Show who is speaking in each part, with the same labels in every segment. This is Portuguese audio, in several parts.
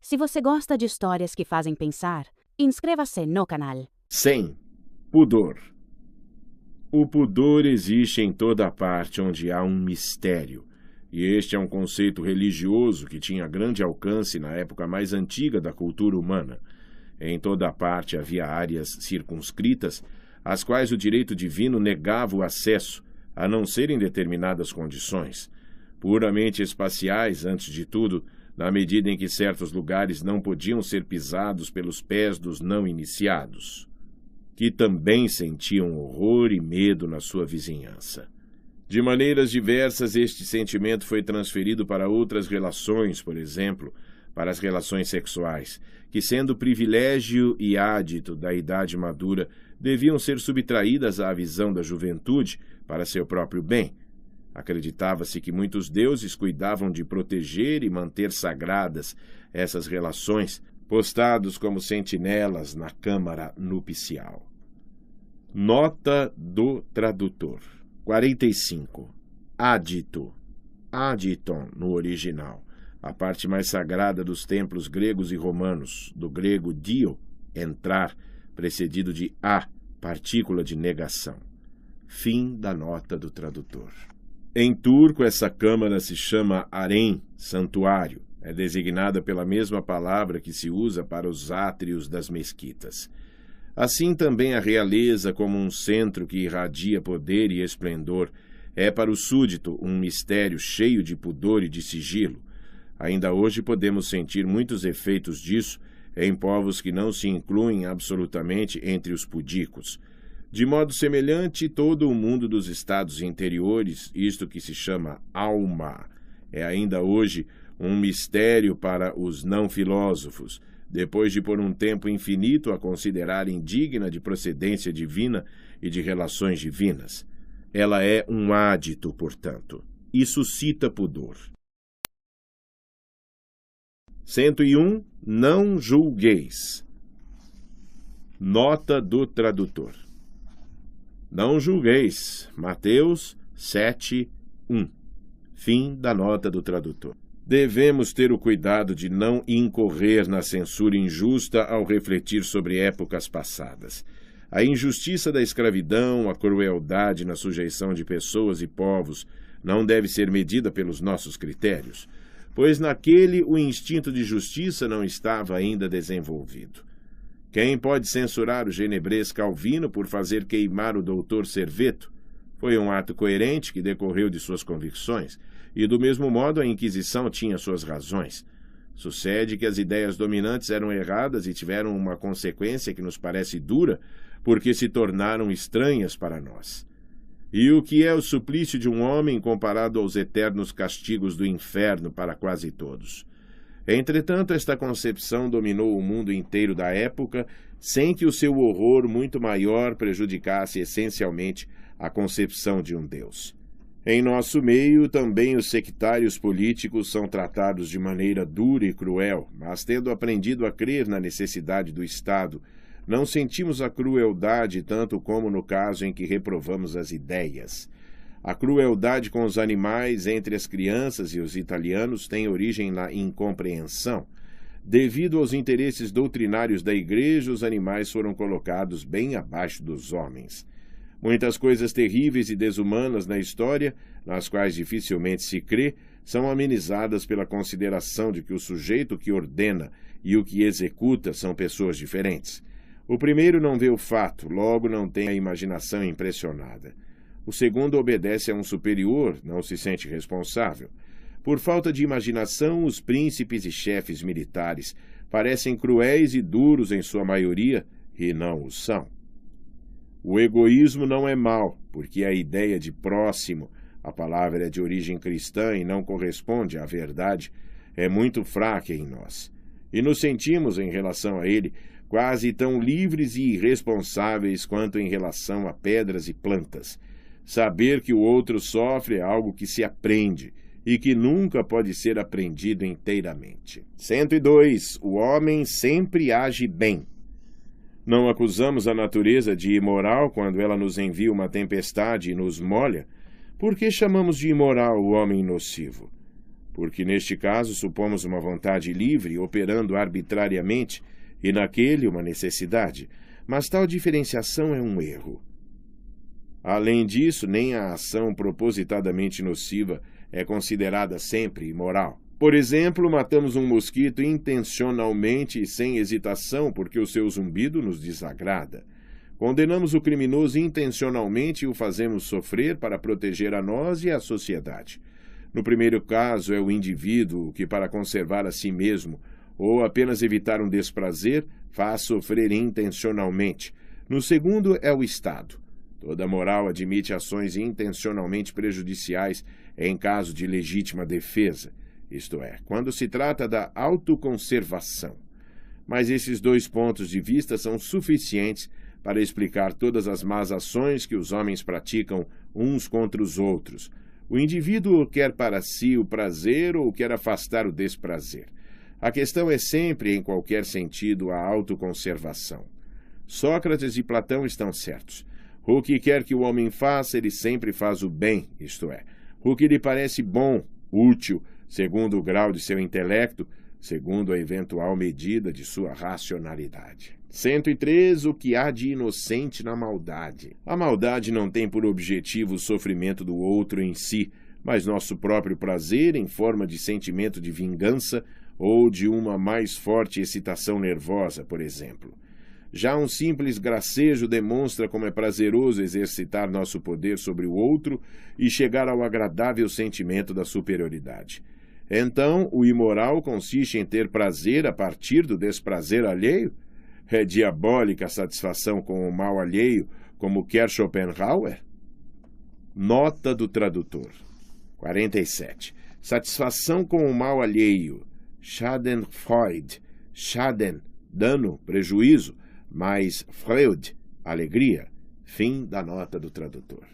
Speaker 1: Se você gosta de histórias que fazem pensar, inscreva-se no canal.
Speaker 2: 100. Pudor. O pudor existe em toda parte onde há um mistério, e este é um conceito religioso que tinha grande alcance na época mais antiga da cultura humana. Em toda parte havia áreas circunscritas, às quais o direito divino negava o acesso, a não ser em determinadas condições, puramente espaciais, antes de tudo, na medida em que certos lugares não podiam ser pisados pelos pés dos não iniciados, que também sentiam horror e medo na sua vizinhança. De maneiras diversas, este sentimento foi transferido para outras relações, por exemplo, para as relações sexuais, que, sendo privilégio e ádito da idade madura, deviam ser subtraídas à visão da juventude para seu próprio bem. Acreditava-se que muitos deuses cuidavam de proteger e manter sagradas essas relações, postados como sentinelas na câmara nupcial. Nota do tradutor. 45. Ádito. Aditon no original. A parte mais sagrada dos templos gregos e romanos, do grego dio, entrar, precedido de a, partícula de negação. Fim da nota do tradutor. Em turco, essa câmara se chama harém, santuário. É designada pela mesma palavra que se usa para os átrios das mesquitas. Assim também a realeza, como um centro que irradia poder e esplendor, é para o súdito um mistério cheio de pudor e de sigilo. Ainda hoje podemos sentir muitos efeitos disso em povos que não se incluem absolutamente entre os pudicos. De modo semelhante, todo o mundo dos estados interiores, isto que se chama alma, é ainda hoje um mistério para os não filósofos, depois de por um tempo infinito a considerarem digna de procedência divina e de relações divinas. Ela é um ádito, portanto, e suscita pudor. 101. Não julgueis. Nota do tradutor. Não julgueis. Mateus 7, 1. Fim da nota do tradutor. Devemos ter o cuidado de não incorrer na censura injusta ao refletir sobre épocas passadas. A injustiça da escravidão, a crueldade na sujeição de pessoas e povos não deve ser medida pelos nossos critérios, pois naquele o instinto de justiça não estava ainda desenvolvido. Quem pode censurar o genebrês Calvino por fazer queimar o doutor Serveto? Foi um ato coerente que decorreu de suas convicções, e do mesmo modo a Inquisição tinha suas razões. Sucede que as ideias dominantes eram erradas e tiveram uma consequência que nos parece dura, porque se tornaram estranhas para nós. E o que é o suplício de um homem comparado aos eternos castigos do inferno para quase todos? Entretanto, esta concepção dominou o mundo inteiro da época, sem que o seu horror muito maior prejudicasse essencialmente a concepção de um Deus. Em nosso meio, também os sectários políticos são tratados de maneira dura e cruel, mas tendo aprendido a crer na necessidade do Estado, não sentimos a crueldade tanto como no caso em que reprovamos as ideias. A crueldade com os animais entre as crianças e os italianos tem origem na incompreensão. Devido aos interesses doutrinários da Igreja, os animais foram colocados bem abaixo dos homens. Muitas coisas terríveis e desumanas na história, nas quais dificilmente se crê, são amenizadas pela consideração de que o sujeito que ordena e o que executa são pessoas diferentes. O primeiro não vê o fato, logo não tem a imaginação impressionada. O segundo obedece a um superior, não se sente responsável. Por falta de imaginação, os príncipes e chefes militares parecem cruéis e duros em sua maioria, e não o são. O egoísmo não é mau, porque a ideia de próximo, a palavra é de origem cristã e não corresponde à verdade, é muito fraca em nós. E nos sentimos, em relação a ele, quase tão livres e irresponsáveis quanto em relação a pedras e plantas. Saber que o outro sofre é algo que se aprende e que nunca pode ser aprendido inteiramente. 102. O homem sempre age bem. Não acusamos a natureza de imoral quando ela nos envia uma tempestade e nos molha. Por que chamamos de imoral o homem nocivo? porque neste caso supomos uma vontade livre operando arbitrariamente e naquele uma necessidade, mas tal diferenciação é um erro. Além disso, nem a ação propositadamente nociva é considerada sempre imoral. Por exemplo, matamos um mosquito intencionalmente e sem hesitação porque o seu zumbido nos desagrada. Condenamos o criminoso intencionalmente e o fazemos sofrer para proteger a nós e a sociedade. No primeiro caso, é o indivíduo que, para conservar a si mesmo ou apenas evitar um desprazer, faz sofrer intencionalmente. No segundo, é o Estado. Toda moral admite ações intencionalmente prejudiciais em caso de legítima defesa, isto é, quando se trata da autoconservação. Mas esses dois pontos de vista são suficientes para explicar todas as más ações que os homens praticam uns contra os outros. O indivíduo quer para si o prazer ou quer afastar o desprazer. A questão é sempre, em qualquer sentido, a autoconservação. Sócrates e Platão estão certos. O que quer que o homem faça, ele sempre faz o bem, isto é, o que lhe parece bom, útil, segundo o grau de seu intelecto, segundo a eventual medida de sua racionalidade. 103. O que há de inocente na maldade? A maldade não tem por objetivo o sofrimento do outro em si, mas nosso próprio prazer em forma de sentimento de vingança ou de uma mais forte excitação nervosa, por exemplo. Já um simples gracejo demonstra como é prazeroso exercitar nosso poder sobre o outro e chegar ao agradável sentimento da superioridade. Então, o imoral consiste em ter prazer a partir do desprazer alheio? É diabólica a satisfação com o mal alheio, como quer Schopenhauer? Nota do tradutor. 47. Satisfação com o mal alheio. Schadenfreude. Schaden, dano, prejuízo, mais Freude, alegria. Fim da nota do tradutor.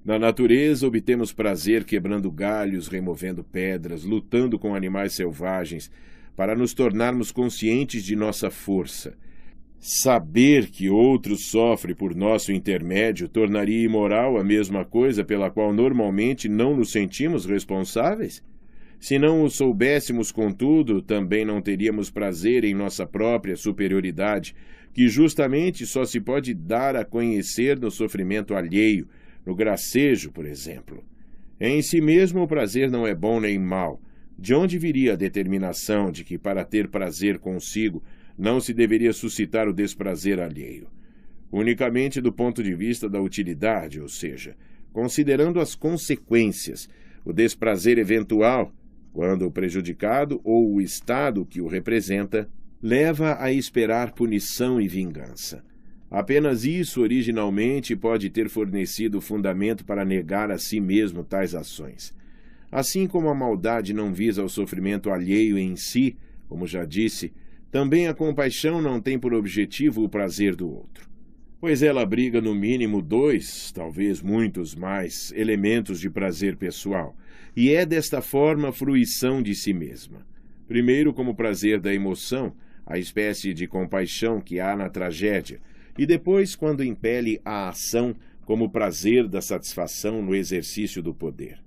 Speaker 2: Na natureza, obtemos prazer quebrando galhos, removendo pedras, lutando com animais selvagens, para nos tornarmos conscientes de nossa força. Saber que outro sofre por nosso intermédio tornaria imoral a mesma coisa pela qual normalmente não nos sentimos responsáveis? Se não o soubéssemos, contudo, também não teríamos prazer em nossa própria superioridade, que justamente só se pode dar a conhecer no sofrimento alheio, no gracejo, por exemplo. Em si mesmo o prazer não é bom nem mau. De onde viria a determinação de que, para ter prazer consigo, não se deveria suscitar o desprazer alheio? Unicamente do ponto de vista da utilidade, ou seja, considerando as consequências, o desprazer eventual, quando o prejudicado ou o Estado que o representa leva a esperar punição e vingança. Apenas isso originalmente pode ter fornecido fundamento para negar a si mesmo tais ações. Assim como a maldade não visa o sofrimento alheio em si, como já disse, também a compaixão não tem por objetivo o prazer do outro, pois ela abriga no mínimo 2, talvez muitos mais, elementos de prazer pessoal, e é desta forma fruição de si mesma. Primeiro, como prazer da emoção, a espécie de compaixão que há na tragédia, e depois, quando impele a ação, como prazer da satisfação no exercício do poder.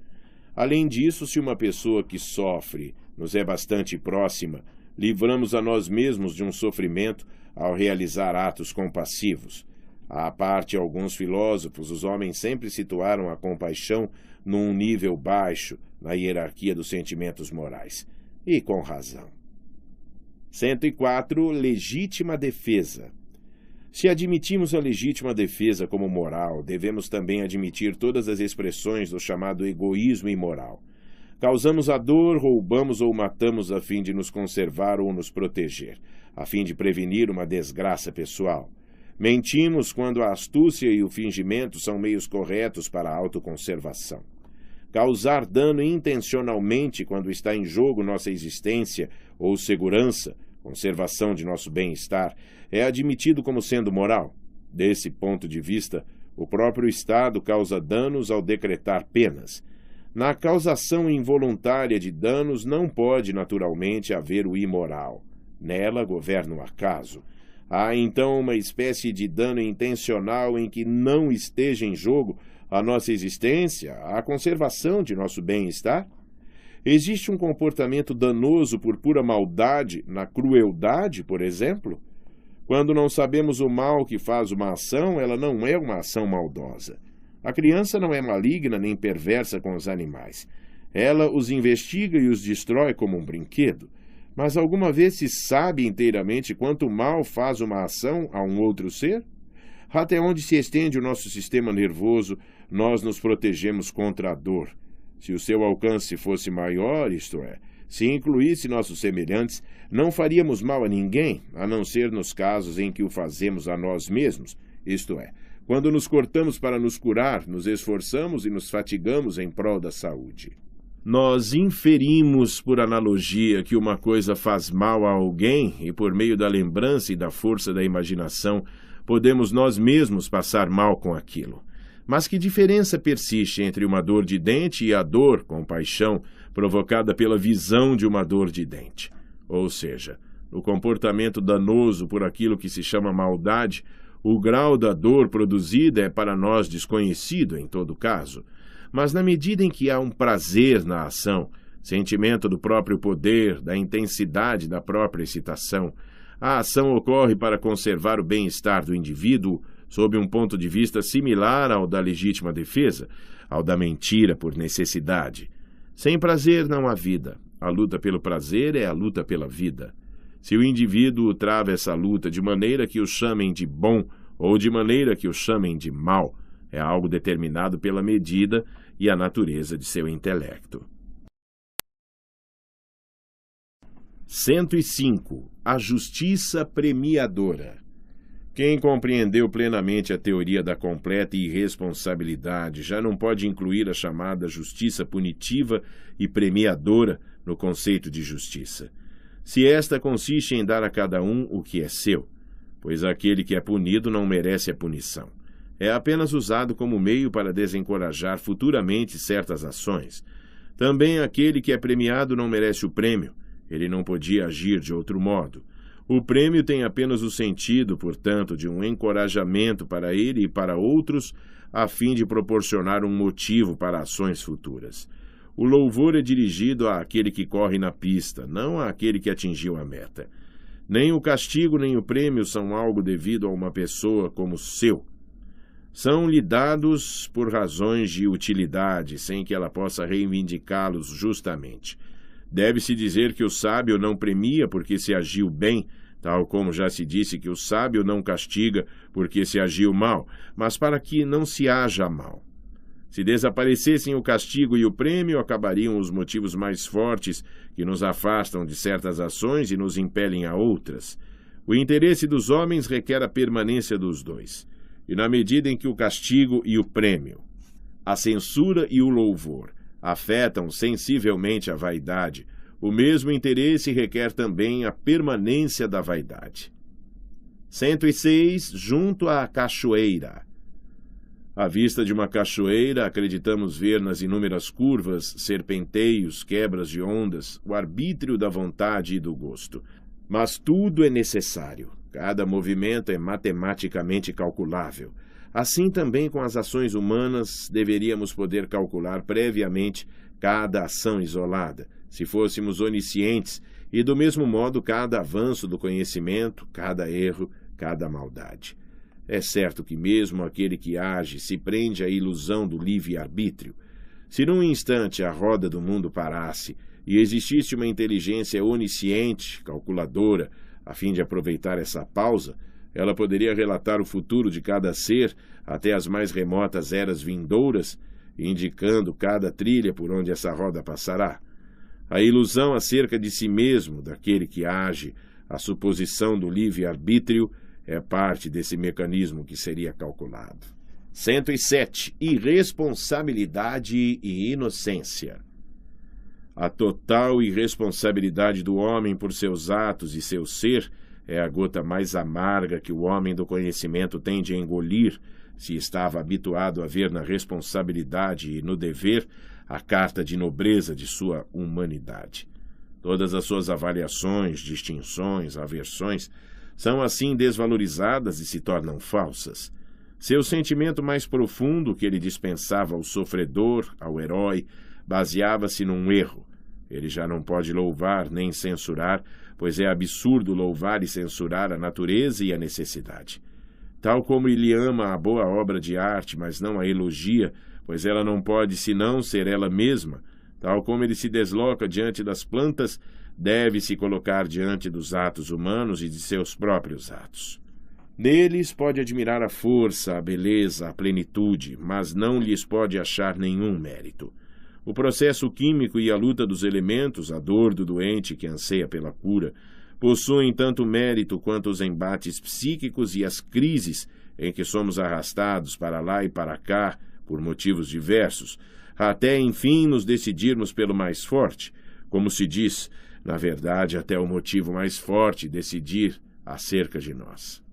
Speaker 2: Além disso, se uma pessoa que sofre nos é bastante próxima, livramos a nós mesmos de um sofrimento ao realizar atos compassivos. À parte alguns filósofos, os homens sempre situaram a compaixão num nível baixo na hierarquia dos sentimentos morais. E com razão. 104. Legítima defesa. Se admitimos a legítima defesa como moral, devemos também admitir todas as expressões do chamado egoísmo imoral. Causamos a dor, roubamos ou matamos a fim de nos conservar ou nos proteger, a fim de prevenir uma desgraça pessoal. Mentimos quando a astúcia e o fingimento são meios corretos para a autoconservação. Causar dano intencionalmente quando está em jogo nossa existência ou segurança, conservação de nosso bem-estar, é admitido como sendo moral. Desse ponto de vista, o próprio Estado causa danos ao decretar penas. Na causação involuntária de danos não pode naturalmente haver o imoral. Nela governa o acaso. Há então uma espécie de dano intencional em que não esteja em jogo a nossa existência, a conservação de nosso bem-estar? Existe um comportamento danoso por pura maldade na crueldade, por exemplo? Quando não sabemos o mal que faz uma ação, ela não é uma ação maldosa. A criança não é maligna nem perversa com os animais. Ela os investiga e os destrói como um brinquedo. Mas alguma vez se sabe inteiramente quanto mal faz uma ação a um outro ser? Até onde se estende o nosso sistema nervoso, nós nos protegemos contra a dor. Se o seu alcance fosse maior, isto é, se incluísse nossos semelhantes, não faríamos mal a ninguém, a não ser nos casos em que o fazemos a nós mesmos, isto é, quando nos cortamos para nos curar, nos esforçamos e nos fatigamos em prol da saúde. Nós inferimos, por analogia, que uma coisa faz mal a alguém e, por meio da lembrança e da força da imaginação, podemos nós mesmos passar mal com aquilo. Mas que diferença persiste entre uma dor de dente e a dor, com paixão, provocada pela visão de uma dor de dente? Ou seja, no comportamento danoso por aquilo que se chama maldade, o grau da dor produzida é para nós desconhecido em todo caso. Mas na medida em que há um prazer na ação, sentimento do próprio poder, da intensidade da própria excitação, a ação ocorre para conservar o bem-estar do indivíduo sob um ponto de vista similar ao da legítima defesa, ao da mentira por necessidade. Sem prazer não há vida. A luta pelo prazer é a luta pela vida. Se o indivíduo trava essa luta de maneira que o chamem de bom ou de maneira que o chamem de mal, é algo determinado pela medida e a natureza de seu intelecto. 105. A justiça premiadora. Quem compreendeu plenamente a teoria da completa irresponsabilidade já não pode incluir a chamada justiça punitiva e premiadora no conceito de justiça. Se esta consiste em dar a cada um o que é seu, pois aquele que é punido não merece a punição. É apenas usado como meio para desencorajar futuramente certas ações. Também aquele que é premiado não merece o prêmio. Ele não podia agir de outro modo. O prêmio tem apenas o sentido, portanto, de um encorajamento para ele e para outros, a fim de proporcionar um motivo para ações futuras. O louvor é dirigido àquele que corre na pista, não àquele que atingiu a meta. Nem o castigo nem o prêmio são algo devido a uma pessoa como seu. São-lhe dados por razões de utilidade, sem que ela possa reivindicá-los justamente. Deve-se dizer que o sábio não premia porque se agiu bem, tal como já se disse que o sábio não castiga porque se agiu mal, mas para que não se haja mal. Se desaparecessem o castigo e o prêmio, acabariam os motivos mais fortes que nos afastam de certas ações e nos impelem a outras. O interesse dos homens requer a permanência dos dois. E na medida em que o castigo e o prêmio, a censura e o louvor, afetam sensivelmente a vaidade, o mesmo interesse requer também a permanência da vaidade. 106. Junto à cachoeira. À vista de uma cachoeira, acreditamos ver nas inúmeras curvas, serpenteios, quebras de ondas, o arbítrio da vontade e do gosto. Mas tudo é necessário. Cada movimento é matematicamente calculável. Assim também com as ações humanas, deveríamos poder calcular previamente cada ação isolada, se fôssemos oniscientes, e do mesmo modo cada avanço do conhecimento, cada erro, cada maldade. É certo que mesmo aquele que age se prende à ilusão do livre-arbítrio. Se num instante a roda do mundo parasse e existisse uma inteligência onisciente, calculadora, a fim de aproveitar essa pausa, ela poderia relatar o futuro de cada ser até as mais remotas eras vindouras, indicando cada trilha por onde essa roda passará. A ilusão acerca de si mesmo, daquele que age, a suposição do livre-arbítrio, é parte desse mecanismo que seria calculado. 107. Irresponsabilidade e inocência. A total irresponsabilidade do homem por seus atos e seu ser é a gota mais amarga que o homem do conhecimento tem de engolir, se estava habituado a ver na responsabilidade e no dever a carta de nobreza de sua humanidade. Todas as suas avaliações, distinções, aversões são assim desvalorizadas e se tornam falsas. Seu sentimento mais profundo, que ele dispensava ao sofredor, ao herói, baseava-se num erro. Ele já não pode louvar nem censurar, pois é absurdo louvar e censurar a natureza e a necessidade. Tal como ele ama a boa obra de arte, mas não a elogia, pois ela não pode senão ser ela mesma, tal como ele se desloca diante das plantas, deve se colocar diante dos atos humanos e de seus próprios atos. Neles pode admirar a força, a beleza, a plenitude, mas não lhes pode achar nenhum mérito. O processo químico e a luta dos elementos, a dor do doente que anseia pela cura, possuem tanto mérito quanto os embates psíquicos e as crises em que somos arrastados para lá e para cá por motivos diversos, até enfim nos decidirmos pelo mais forte, como se diz, na verdade, até o motivo mais forte decidir acerca de nós.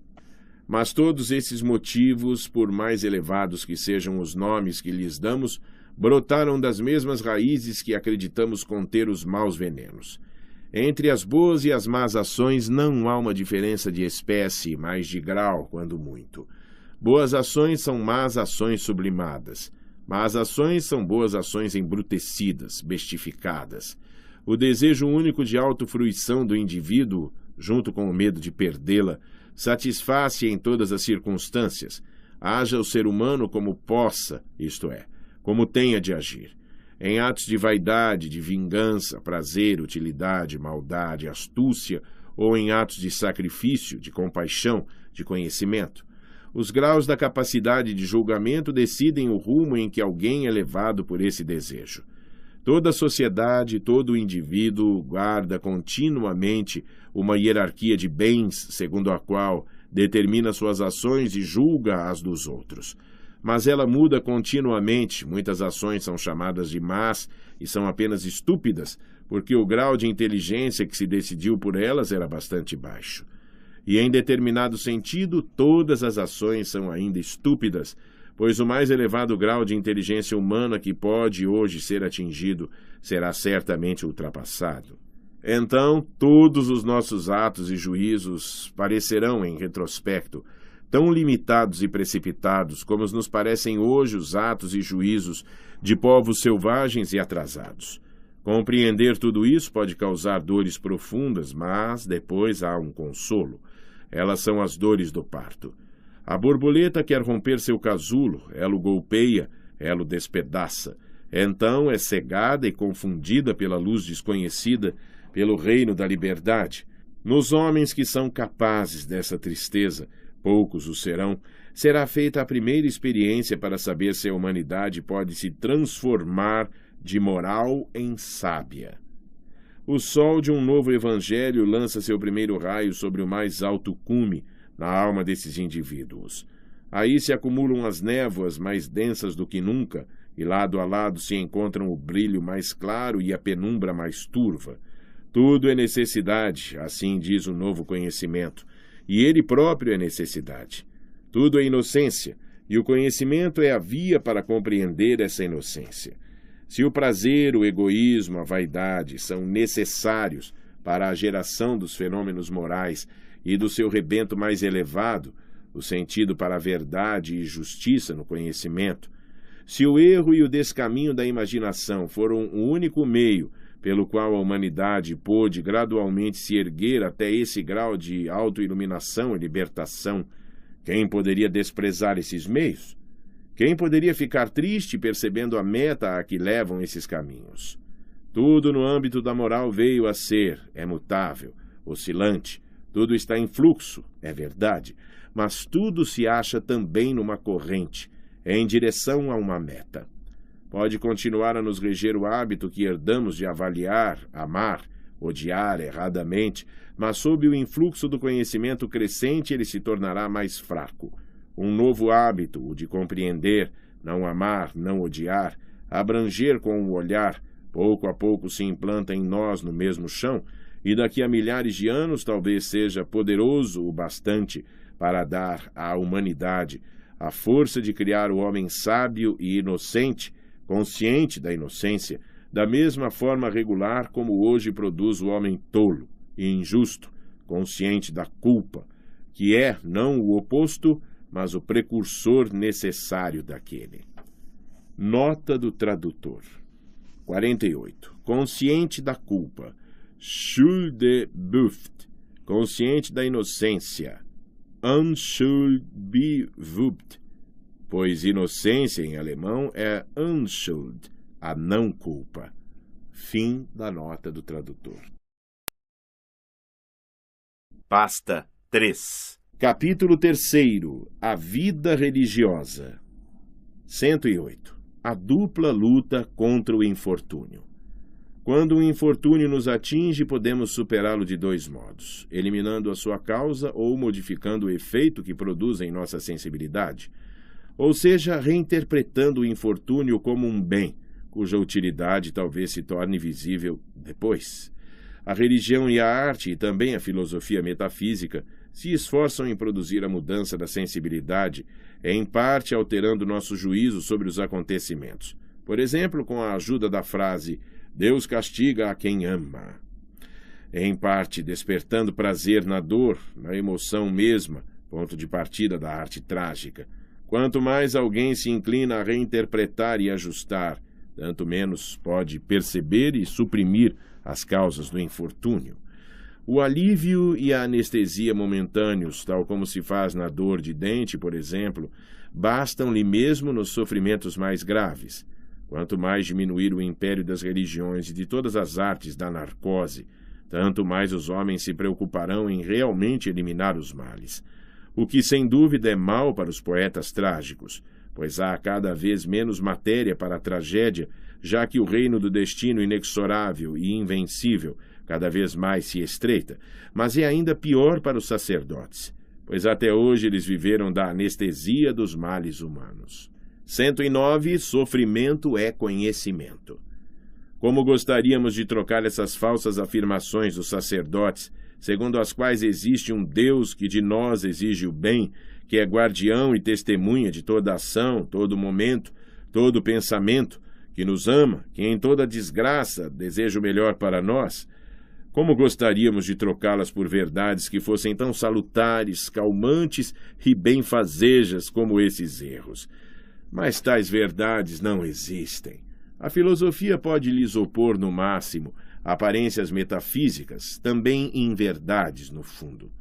Speaker 2: Mas todos esses motivos, por mais elevados que sejam os nomes que lhes damos, brotaram das mesmas raízes que acreditamos conter os maus venenos. Entre as boas e as más ações não há uma diferença de espécie, mas de grau, quando muito. Boas ações são más ações sublimadas. Más ações são boas ações embrutecidas, bestificadas. O desejo único de autofruição do indivíduo, junto com o medo de perdê-la, satisfaz-se em todas as circunstâncias, haja o ser humano como possa, isto é, como tenha de agir. Em atos de vaidade, de vingança, prazer, utilidade, maldade, astúcia, ou em atos de sacrifício, de compaixão, de conhecimento. Os graus da capacidade de julgamento decidem o rumo em que alguém é levado por esse desejo. Toda a sociedade, todo o indivíduo guarda continuamente uma hierarquia de bens, segundo a qual determina suas ações e julga as dos outros. Mas ela muda continuamente, muitas ações são chamadas de más e são apenas estúpidas, porque o grau de inteligência que se decidiu por elas era bastante baixo. E em determinado sentido, todas as ações são ainda estúpidas, pois o mais elevado grau de inteligência humana que pode hoje ser atingido será certamente ultrapassado. Então, todos os nossos atos e juízos parecerão, em retrospecto, tão limitados e precipitados como nos parecem hoje os atos e juízos de povos selvagens e atrasados. Compreender tudo isso pode causar dores profundas, mas depois há um consolo. Elas são as dores do parto. A borboleta quer romper seu casulo, ela o golpeia, ela o despedaça. Então é cegada e confundida pela luz desconhecida, pelo reino da liberdade. Nos homens que são capazes dessa tristeza, poucos o serão, será feita a primeira experiência para saber se a humanidade pode se transformar de moral em sábia. O sol de um novo evangelho lança seu primeiro raio sobre o mais alto cume na alma desses indivíduos. Aí se acumulam as névoas mais densas do que nunca, e lado a lado se encontram o brilho mais claro e a penumbra mais turva. Tudo é necessidade, assim diz o novo conhecimento, e ele próprio é necessidade. Tudo é inocência, e o conhecimento é a via para compreender essa inocência. Se o prazer, o egoísmo, a vaidade são necessários para a geração dos fenômenos morais e do seu rebento mais elevado, o sentido para a verdade e justiça no conhecimento, se o erro e o descaminho da imaginação foram o único meio pelo qual a humanidade pôde gradualmente se erguer até esse grau de autoiluminação e libertação, quem poderia desprezar esses meios? Quem poderia ficar triste percebendo a meta a que levam esses caminhos? Tudo no âmbito da moral veio a ser, é mutável, oscilante, tudo está em fluxo, é verdade, mas tudo se acha também numa corrente, em direção a uma meta. Pode continuar a nos reger o hábito que herdamos de avaliar, amar, odiar erradamente, mas sob o influxo do conhecimento crescente ele se tornará mais fraco. Um novo hábito, o de compreender, não amar, não odiar, abranger com o olhar, pouco a pouco se implanta em nós no mesmo chão, e daqui a milhares de anos talvez seja poderoso o bastante para dar à humanidade a força de criar o homem sábio e inocente, consciente da inocência, da mesma forma regular como hoje produz o homem tolo e injusto, consciente da culpa, que é não o oposto, mas o precursor necessário daquele. Nota do tradutor. 48. Consciente da culpa. Schuldbewusst. Consciente da inocência. Unschuldbewusst. Pois inocência em alemão é Unschuld, a não culpa. Fim da nota do tradutor. Pasta 3. Capítulo 3. A vida religiosa. 108. A dupla luta contra o infortúnio. Quando o infortúnio nos atinge, podemos superá-lo de dois modos: eliminando a sua causa ou modificando o efeito que produz em nossa sensibilidade, ou seja, reinterpretando o infortúnio como um bem, cuja utilidade talvez se torne visível depois. A religião e a arte, e também a filosofia metafísica, se esforçam em produzir a mudança da sensibilidade, em parte alterando nosso juízo sobre os acontecimentos. Por exemplo, com a ajuda da frase "Deus castiga a quem ama". Em parte, despertando prazer na dor, na emoção mesma, ponto de partida da arte trágica. Quanto mais alguém se inclina a reinterpretar e ajustar, tanto menos pode perceber e suprimir as causas do infortúnio. O alívio e a anestesia momentâneos, tal como se faz na dor de dente, por exemplo, bastam-lhe mesmo nos sofrimentos mais graves. Quanto mais diminuir o império das religiões e de todas as artes da narcose, tanto mais os homens se preocuparão em realmente eliminar os males. O que, sem dúvida, é mal para os poetas trágicos, pois há cada vez menos matéria para a tragédia, já que o reino do destino inexorável e invencível cada vez mais se estreita, mas é ainda pior para os sacerdotes, pois até hoje eles viveram da anestesia dos males humanos. 109. Sofrimento é conhecimento. Como gostaríamos de trocar essas falsas afirmações dos sacerdotes, segundo as quais existe um Deus que de nós exige o bem, que é guardião e testemunha de toda ação, todo momento, todo pensamento, que nos ama, que em toda desgraça deseja o melhor para nós. Como gostaríamos de trocá-las por verdades que fossem tão salutares, calmantes e benfazejas como esses erros. Mas tais verdades não existem. A filosofia pode lhes opor, no máximo, aparências metafísicas, também inverdades, no fundo.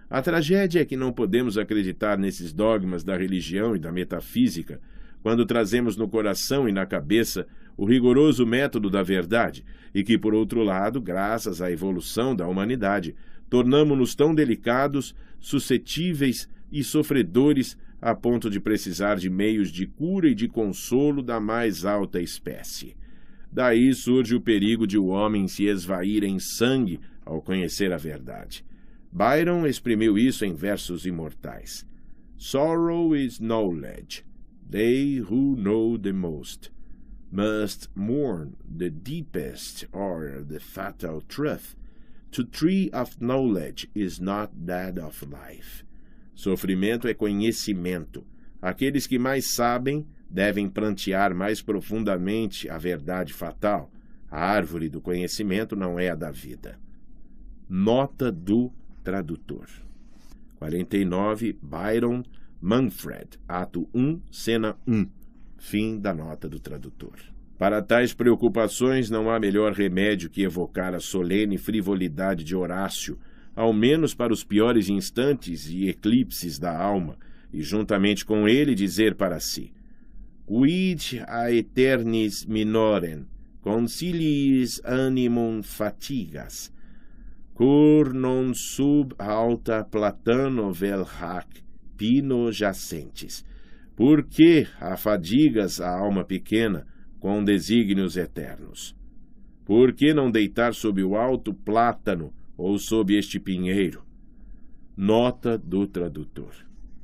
Speaker 2: A tragédia é que não podemos acreditar nesses dogmas da religião e da metafísica quando trazemos no coração e na cabeça o rigoroso método da verdade e que, por outro lado, graças à evolução da humanidade, tornamo-nos tão delicados, suscetíveis e sofredores a ponto de precisar de meios de cura e de consolo da mais alta espécie. Daí surge o perigo de o homem se esvair em sangue ao conhecer a verdade. Byron exprimiu isso em versos imortais. Sorrow is knowledge. They who know the most must mourn the deepest or the fatal truth. To tree of knowledge is not that of life. Sofrimento é conhecimento. Aqueles que mais sabem devem prantear mais profundamente a verdade fatal. A árvore do conhecimento não é a da vida. Nota do tradutor. 49. Byron, Manfred, ato 1, cena 1. Fim da nota do tradutor. Para tais preocupações não há melhor remédio que evocar a solene frivolidade de Horácio, ao menos para os piores instantes e eclipses da alma, e juntamente com ele dizer para si: Quid aeternis minorem, conciliis animum fatigas, cur non sub alta platano vel hac pino jacentes. Por que afadigas a alma pequena com desígnios eternos? Por que não deitar sob o alto plátano ou sob este pinheiro? Nota do tradutor.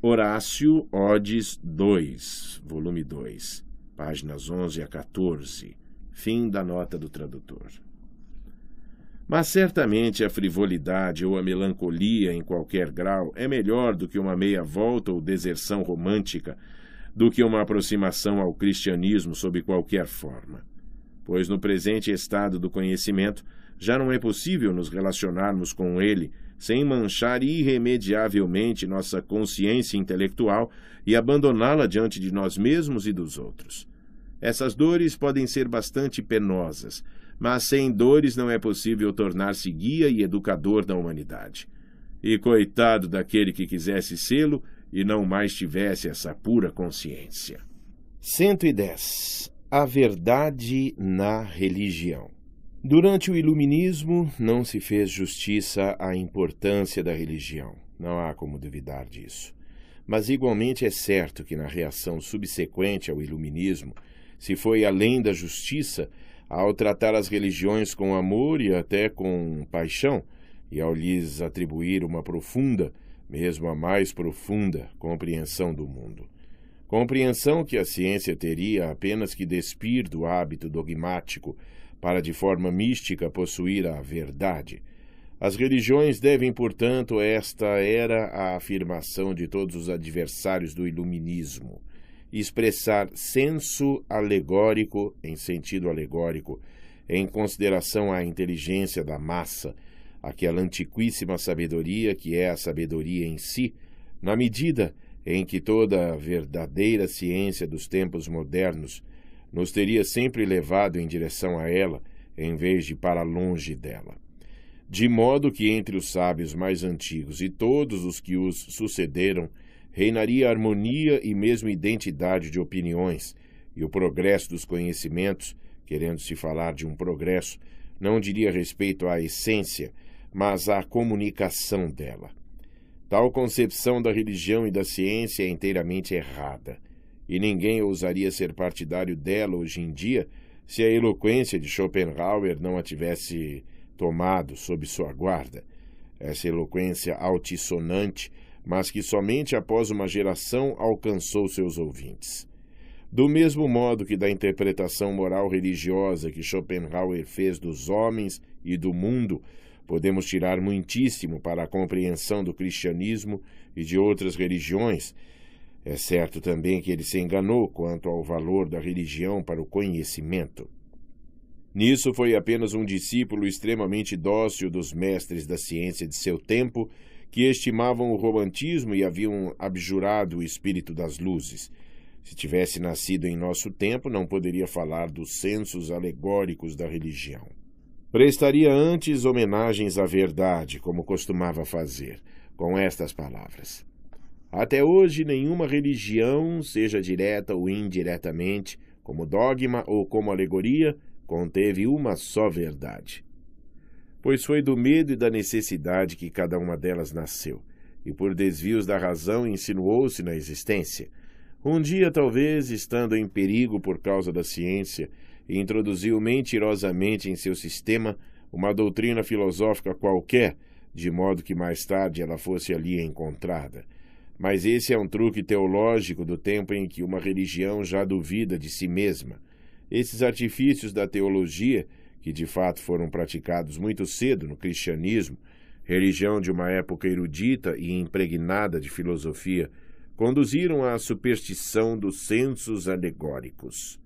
Speaker 2: Horácio, Odes 2, volume 2, páginas 11 a 14. Fim da nota do tradutor. Mas certamente a frivolidade ou a melancolia em qualquer grau é melhor do que uma meia volta ou deserção romântica, do que uma aproximação ao cristianismo sob qualquer forma. Pois no presente estado do conhecimento já não é possível nos relacionarmos com ele sem manchar irremediavelmente nossa consciência intelectual e abandoná-la diante de nós mesmos e dos outros. Essas dores podem ser bastante penosas, mas sem dores não é possível tornar-se guia e educador da humanidade. E coitado daquele que quisesse sê-lo e não mais tivesse essa pura consciência. 110. A verdade na religião. Durante o Iluminismo, não se fez justiça à importância da religião. Não há como duvidar disso. Mas igualmente é certo que na reação subsequente ao Iluminismo se foi além da justiça ao tratar as religiões com amor e até com paixão, e ao lhes atribuir uma profunda, mesmo a mais profunda, compreensão do mundo. Compreensão que a ciência teria apenas que despir do hábito dogmático para, de forma mística, possuir a verdade. As religiões devem, portanto, esta era a afirmação de todos os adversários do iluminismo, expressar senso alegórico, em sentido alegórico, em consideração à inteligência da massa, aquela antiquíssima sabedoria que é a sabedoria em si, na medida em que toda a verdadeira ciência dos tempos modernos nos teria sempre levado em direção a ela, em vez de para longe dela. De modo que entre os sábios mais antigos e todos os que os sucederam, reinaria harmonia e mesmo identidade de opiniões, e o progresso dos conhecimentos, querendo-se falar de um progresso, não diria respeito à essência, mas à comunicação dela. Tal concepção da religião e da ciência é inteiramente errada, e ninguém ousaria ser partidário dela hoje em dia se a eloquência de Schopenhauer não a tivesse tomado sob sua guarda. Essa eloquência altissonante, mas que somente após uma geração alcançou seus ouvintes. Do mesmo modo que da interpretação moral religiosa que Schopenhauer fez dos homens e do mundo, podemos tirar muitíssimo para a compreensão do cristianismo e de outras religiões. É certo também que ele se enganou quanto ao valor da religião para o conhecimento. Nisso foi apenas um discípulo extremamente dócil dos mestres da ciência de seu tempo, que estimavam o romantismo e haviam abjurado o espírito das luzes. Se tivesse nascido em nosso tempo, não poderia falar dos sensos alegóricos da religião. Prestaria antes homenagens à verdade, como costumava fazer, com estas palavras: até hoje nenhuma religião, seja direta ou indiretamente, como dogma ou como alegoria, conteve uma só verdade. Pois foi do medo e da necessidade que cada uma delas nasceu, e por desvios da razão insinuou-se na existência. Um dia, talvez, estando em perigo por causa da ciência, introduziu mentirosamente em seu sistema uma doutrina filosófica qualquer, de modo que mais tarde ela fosse ali encontrada. Mas esse é um truque teológico do tempo em que uma religião já duvida de si mesma. Esses artifícios da teologia, que de fato foram praticados muito cedo no cristianismo, religião de uma época erudita e impregnada de filosofia, conduziram à superstição dos sensos alegóricos.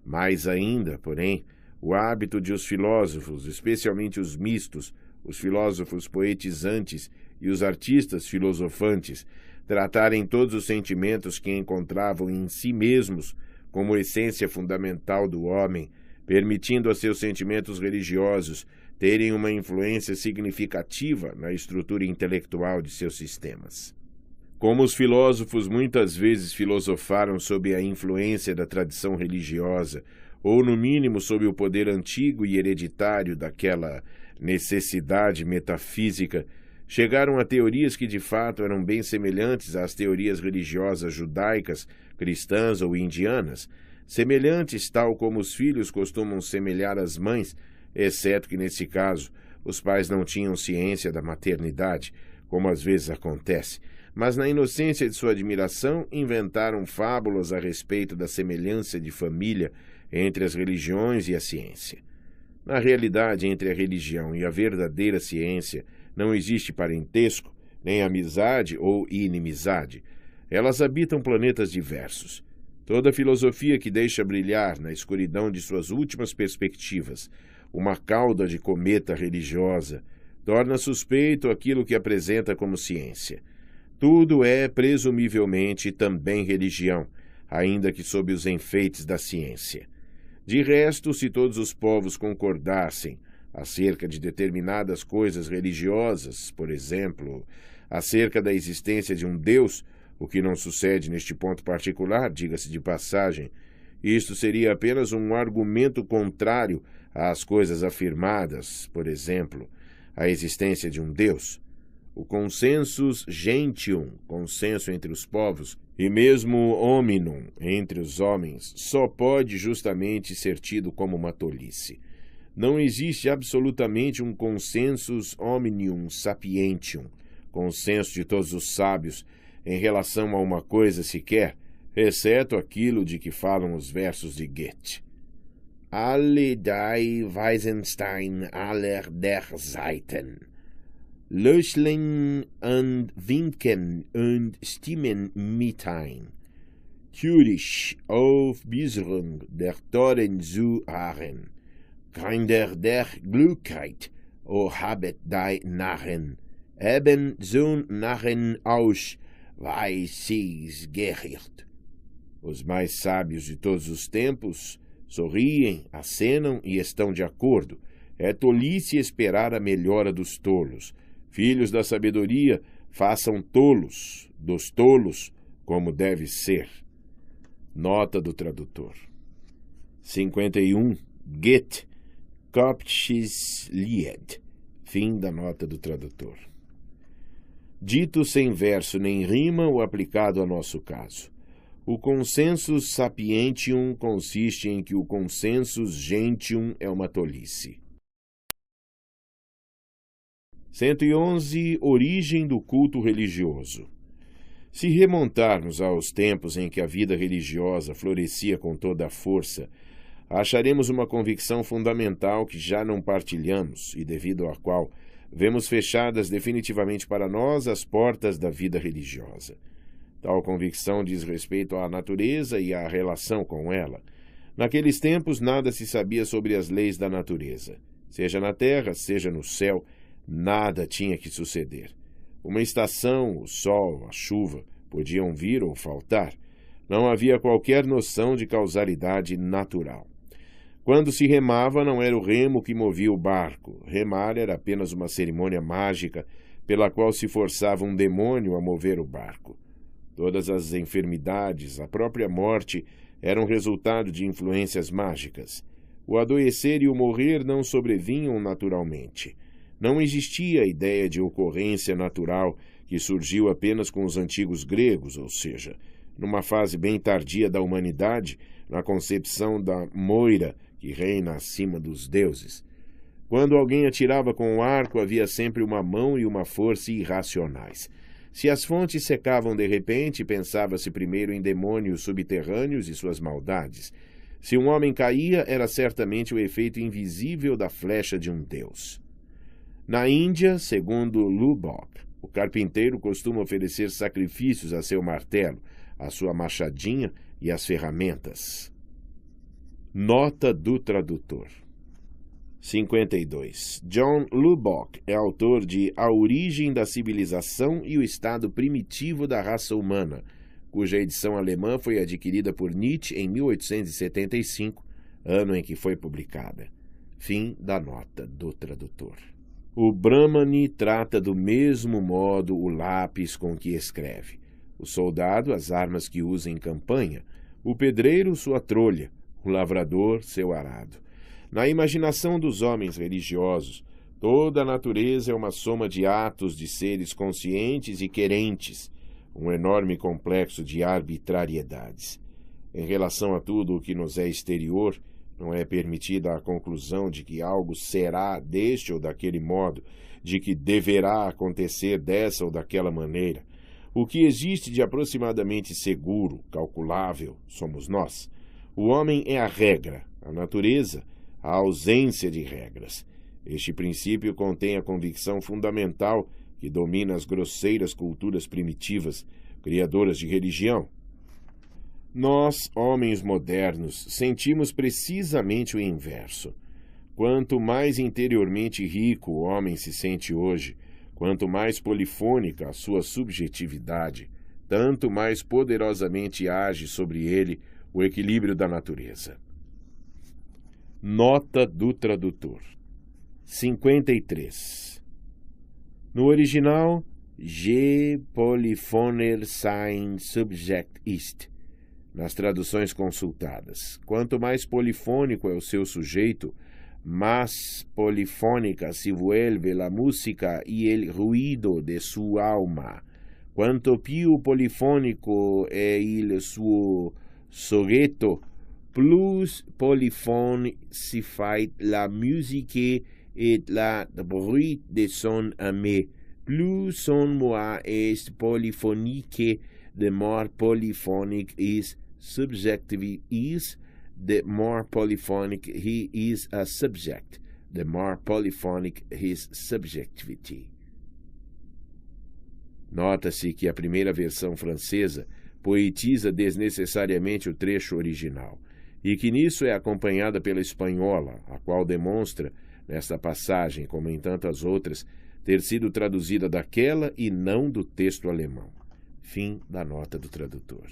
Speaker 2: Mais ainda, porém, o hábito de os filósofos, especialmente os mistos, os filósofos poetizantes e os artistas filosofantes, tratarem todos os sentimentos que encontravam em si mesmos como essência fundamental do homem, permitindo a seus sentimentos religiosos terem uma influência significativa na estrutura intelectual de seus sistemas. Como os filósofos muitas vezes filosofaram sob a influência da tradição religiosa, ou no mínimo sob o poder antigo e hereditário daquela necessidade metafísica, chegaram a teorias que de fato eram bem semelhantes às teorias religiosas judaicas, cristãs ou indianas, semelhantes tal como os filhos costumam semelhar as mães, exceto que nesse caso os pais não tinham ciência da maternidade, como às vezes acontece, mas na inocência de sua admiração inventaram fábulas a respeito da semelhança de família entre as religiões e a ciência. Na realidade, entre a religião e a verdadeira ciência não existe parentesco, nem amizade ou inimizade. Elas habitam planetas diversos. Toda filosofia que deixa brilhar, na escuridão de suas últimas perspectivas, uma cauda de cometa religiosa, torna suspeito aquilo que apresenta como ciência. Tudo é, presumivelmente, também religião, ainda que sob os enfeites da ciência. De resto, se todos os povos concordassem acerca de determinadas coisas religiosas, por exemplo, acerca da existência de um Deus, o que não sucede neste ponto particular, diga-se de passagem, isto seria apenas um argumento contrário às coisas afirmadas, por exemplo, a existência de um Deus. O consensus gentium, consenso entre os povos, e mesmo hominum, entre os homens, só pode justamente ser tido como uma tolice. Não existe absolutamente um consensus omnium sapientium, consenso de todos os sábios, em relação a uma coisa sequer, exceto aquilo de que falam os versos de Goethe. Alle die Weisenstein aller der Seiten, Löchlen und Winken und Stimmen mitteilen, Thürich auf Bisrung der Toren zu harren, Kinder der Glückheit, o habet die Narren, eben so Narren aus, vai seis gericht. Os mais sábios de todos os tempos sorriem, acenam e estão de acordo. É tolice esperar a melhora dos tolos. Filhos da sabedoria, façam tolos, dos tolos, como deve ser. Nota do tradutor. 51. Goethe, Koptisches Lied. Fim da nota do tradutor. Dito sem verso nem rima ou aplicado a nosso caso. O consensus sapientium consiste em que o consensus gentium é uma tolice. 111. Origem do culto religioso. Se remontarmos aos tempos em que a vida religiosa florescia com toda a força, acharemos uma convicção fundamental que já não partilhamos e devido à qual vemos fechadas definitivamente para nós as portas da vida religiosa. Tal convicção diz respeito à natureza e à relação com ela. Naqueles tempos nada se sabia sobre as leis da natureza. Seja na terra, seja no céu, nada tinha que suceder. Uma estação, o sol, a chuva, podiam vir ou faltar. Não havia qualquer noção de causalidade natural. Quando se remava, não era o remo que movia o barco. Remar era apenas uma cerimônia mágica pela qual se forçava um demônio a mover o barco. Todas as enfermidades, a própria morte, eram resultado de influências mágicas. O adoecer e o morrer não sobrevinham naturalmente. Não existia a ideia de ocorrência natural que surgiu apenas com os antigos gregos, ou seja, numa fase bem tardia da humanidade, na concepção da moira que reina acima dos deuses. Quando alguém atirava com o arco, havia sempre uma mão e uma força irracionais. Se as fontes secavam de repente, pensava-se primeiro em demônios subterrâneos e suas maldades. Se um homem caía, era certamente o efeito invisível da flecha de um deus. Na Índia, segundo Lubbock, o carpinteiro costuma oferecer sacrifícios a seu martelo, a sua machadinha e as ferramentas. Nota do tradutor. 52. John Lubbock é autor de A Origem da Civilização e o Estado Primitivo da Raça Humana, cuja edição alemã foi adquirida por Nietzsche em 1875, ano em que foi publicada. Fim da nota do tradutor. O Brahmani trata do mesmo modo o lápis com que escreve. O soldado, as armas que usa em campanha. O pedreiro, sua trolha. O lavrador, seu arado. Na imaginação dos homens religiosos, toda a natureza é uma soma de atos de seres conscientes e querentes, um enorme complexo de arbitrariedades. Em relação a tudo o que nos é exterior, não é permitida a conclusão de que algo será deste ou daquele modo, de que deverá acontecer dessa ou daquela maneira. O que existe de aproximadamente seguro, calculável, somos nós. O homem é a regra, a natureza, a ausência de regras. Este princípio contém a convicção fundamental que domina as grosseiras culturas primitivas, criadoras de religião. Nós, homens modernos, sentimos precisamente o inverso. Quanto mais interiormente rico o homem se sente hoje, quanto mais polifônica a sua subjetividade, tanto mais poderosamente age sobre ele o equilíbrio da natureza. Nota do tradutor. 53. No original, je polyphoner sein subject ist. Nas traduções consultadas, quanto mais polifônico é o seu sujeito, más polifónica se vuelve la música y el ruido de su alma. Quanto più polifônico é il suo soggetto, plus polyphone si fait la musique et la bruit de son âme. Plus son moi est polyphonique, the more polyphonic his subjective is, the more polyphonic he is a subject, the more polyphonic his subjectivity. Nota-se que a primeira versão francesa poetiza desnecessariamente o trecho original, e que nisso é acompanhada pela espanhola, a qual demonstra, nesta passagem, como em tantas outras, ter sido traduzida daquela e não do texto alemão. Fim da nota do tradutor.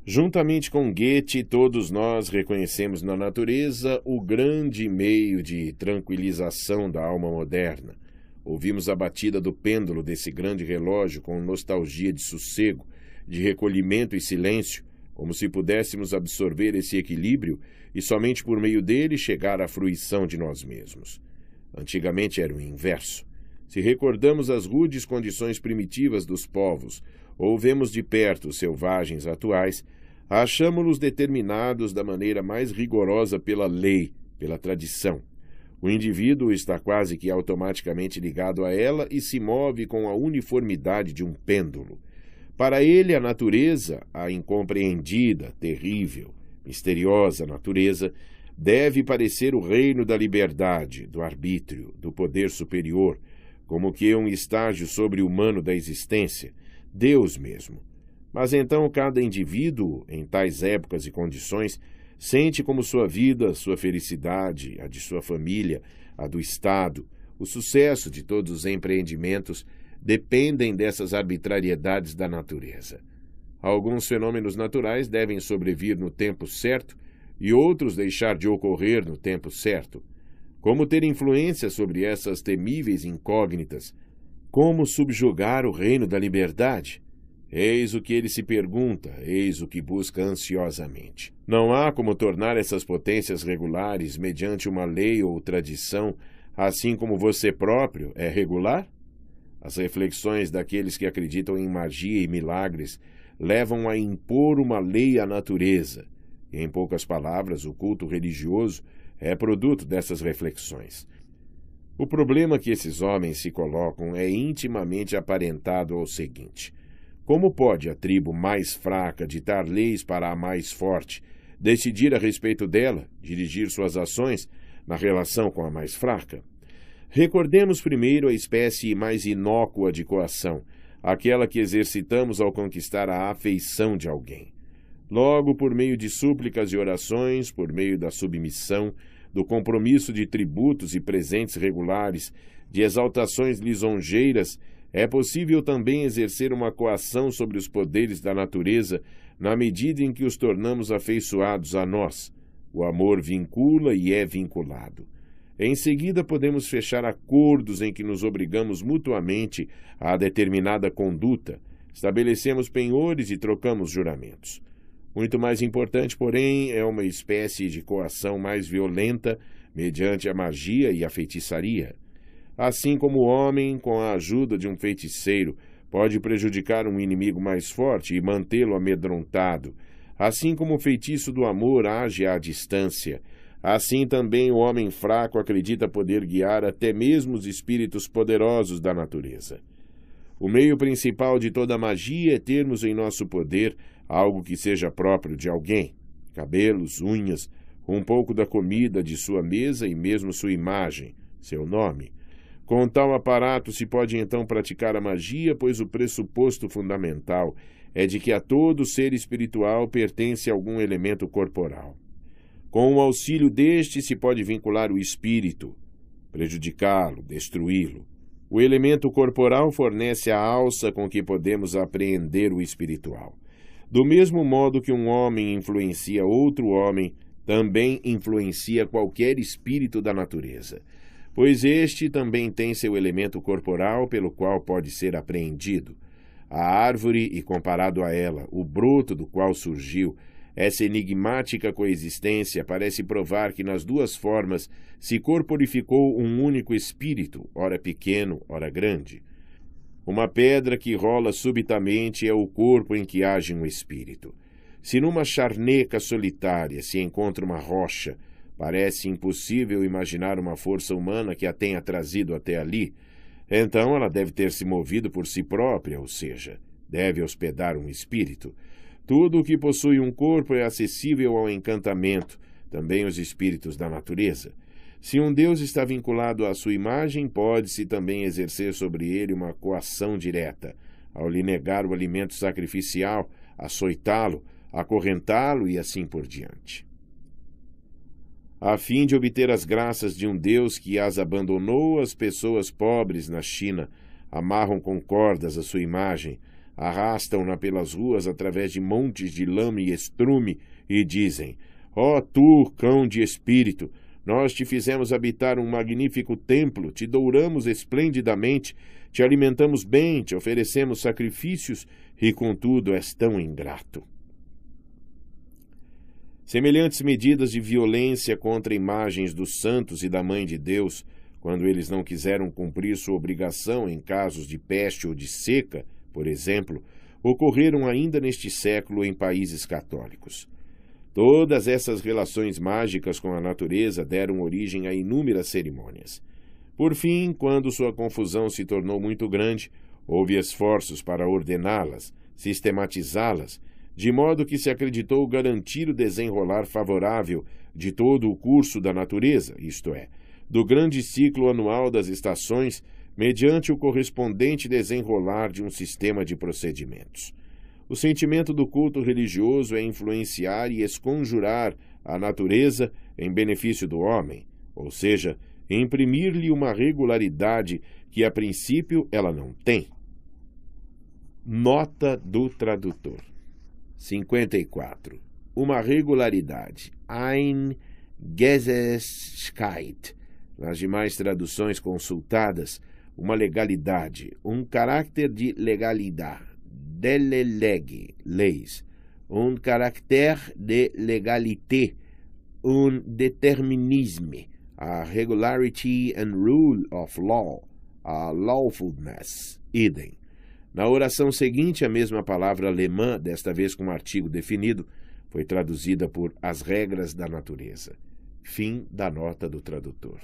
Speaker 2: Juntamente com Goethe, todos nós reconhecemos na natureza o grande meio de tranquilização da alma moderna. Ouvimos a batida do pêndulo desse grande relógio com nostalgia de sossego, de recolhimento e silêncio, como se pudéssemos absorver esse equilíbrio e somente por meio dele chegar à fruição de nós mesmos. Antigamente era o inverso. Se recordamos as rudes condições primitivas dos povos, ou vemos de perto os selvagens atuais, achamo-los determinados da maneira mais rigorosa pela lei, pela tradição. O indivíduo está quase que automaticamente ligado a ela e se move com a uniformidade de um pêndulo. Para ele, a natureza, a incompreendida, terrível, misteriosa natureza, deve parecer o reino da liberdade, do arbítrio, do poder superior, como que um estágio sobre-humano da existência, Deus mesmo. Mas então cada indivíduo, em tais épocas e condições, sente como sua vida, sua felicidade, a de sua família, a do Estado, o sucesso de todos os empreendimentos dependem dessas arbitrariedades da natureza. Alguns fenômenos naturais devem sobrevir no tempo certo e outros deixar de ocorrer no tempo certo. Como ter influência sobre essas temíveis incógnitas? Como subjugar o reino da liberdade? Eis o que ele se pergunta, eis o que busca ansiosamente. Não há como tornar essas potências regulares mediante uma lei ou tradição, assim como você próprio é regular? As reflexões daqueles que acreditam em magia e milagres levam a impor uma lei à natureza. E, em poucas palavras, o culto religioso é produto dessas reflexões. O problema que esses homens se colocam é intimamente aparentado ao seguinte: como pode a tribo mais fraca ditar leis para a mais forte, decidir a respeito dela, dirigir suas ações na relação com a mais fraca? Recordemos primeiro a espécie mais inócua de coação, aquela que exercitamos ao conquistar a afeição de alguém. Logo, por meio de súplicas e orações, por meio da submissão, do compromisso de tributos e presentes regulares, de exaltações lisonjeiras, é possível também exercer uma coação sobre os poderes da natureza na medida em que os tornamos afeiçoados a nós. O amor vincula e é vinculado. Em seguida, podemos fechar acordos em que nos obrigamos mutuamente a determinada conduta, estabelecemos penhores e trocamos juramentos. Muito mais importante, porém, é uma espécie de coação mais violenta mediante a magia e a feitiçaria. Assim como o homem, com a ajuda de um feiticeiro, pode prejudicar um inimigo mais forte e mantê-lo amedrontado, assim como o feitiço do amor age à distância, assim também o homem fraco acredita poder guiar até mesmo os espíritos poderosos da natureza. O meio principal de toda magia é termos em nosso poder algo que seja próprio de alguém, cabelos, unhas, um pouco da comida de sua mesa e mesmo sua imagem, seu nome. Com tal aparato se pode então praticar a magia, pois o pressuposto fundamental é de que a todo ser espiritual pertence algum elemento corporal. Com o auxílio deste se pode vincular o espírito, prejudicá-lo, destruí-lo. O elemento corporal fornece a alça com que podemos apreender o espiritual. Do mesmo modo que um homem influencia outro homem, também influencia qualquer espírito da natureza, pois este também tem seu elemento corporal pelo qual pode ser apreendido. A árvore, e comparado a ela, o broto do qual surgiu, essa enigmática coexistência parece provar que nas duas formas se corporificou um único espírito, ora pequeno, ora grande. Uma pedra que rola subitamente é o corpo em que age um espírito. Se numa charneca solitária se encontra uma rocha, parece impossível imaginar uma força humana que a tenha trazido até ali. Então ela deve ter se movido por si própria, ou seja, deve hospedar um espírito. Tudo o que possui um corpo é acessível ao encantamento, também os espíritos da natureza. Se um Deus está vinculado à sua imagem, pode-se também exercer sobre ele uma coação direta, ao lhe negar o alimento sacrificial, açoitá-lo, acorrentá-lo e assim por diante. A fim de obter as graças de um Deus que as abandonou, as pessoas pobres na China amarram com cordas a sua imagem, arrastam-na pelas ruas através de montes de lama e estrume e dizem: ó tu, cão de espírito, nós te fizemos habitar um magnífico templo, te douramos esplendidamente, te alimentamos bem, te oferecemos sacrifícios e, contudo, és tão ingrato. Semelhantes medidas de violência contra imagens dos santos e da Mãe de Deus, quando eles não quiseram cumprir sua obrigação em casos de peste ou de seca, por exemplo, ocorreram ainda neste século em países católicos. Todas essas relações mágicas com a natureza deram origem a inúmeras cerimônias. Por fim, quando sua confusão se tornou muito grande, houve esforços para ordená-las, sistematizá-las, de modo que se acreditou garantir o desenrolar favorável de todo o curso da natureza, isto é, do grande ciclo anual das estações, mediante o correspondente desenrolar de um sistema de procedimentos. O sentimento do culto religioso é influenciar e esconjurar a natureza em benefício do homem, ou seja, imprimir-lhe uma regularidade que, a princípio, ela não tem. Nota do tradutor. 54. Uma regularidade. Ein Gesetzkeit. Nas demais traduções consultadas, uma legalidade, um caráter de legalidade. Delle lege, leis, un caractère de légalité, un déterminisme, a regularity and rule of law, a lawfulness, idem. Na oração seguinte, a mesma palavra alemã, desta vez com um artigo definido, foi traduzida por as regras da natureza. Fim da nota do tradutor.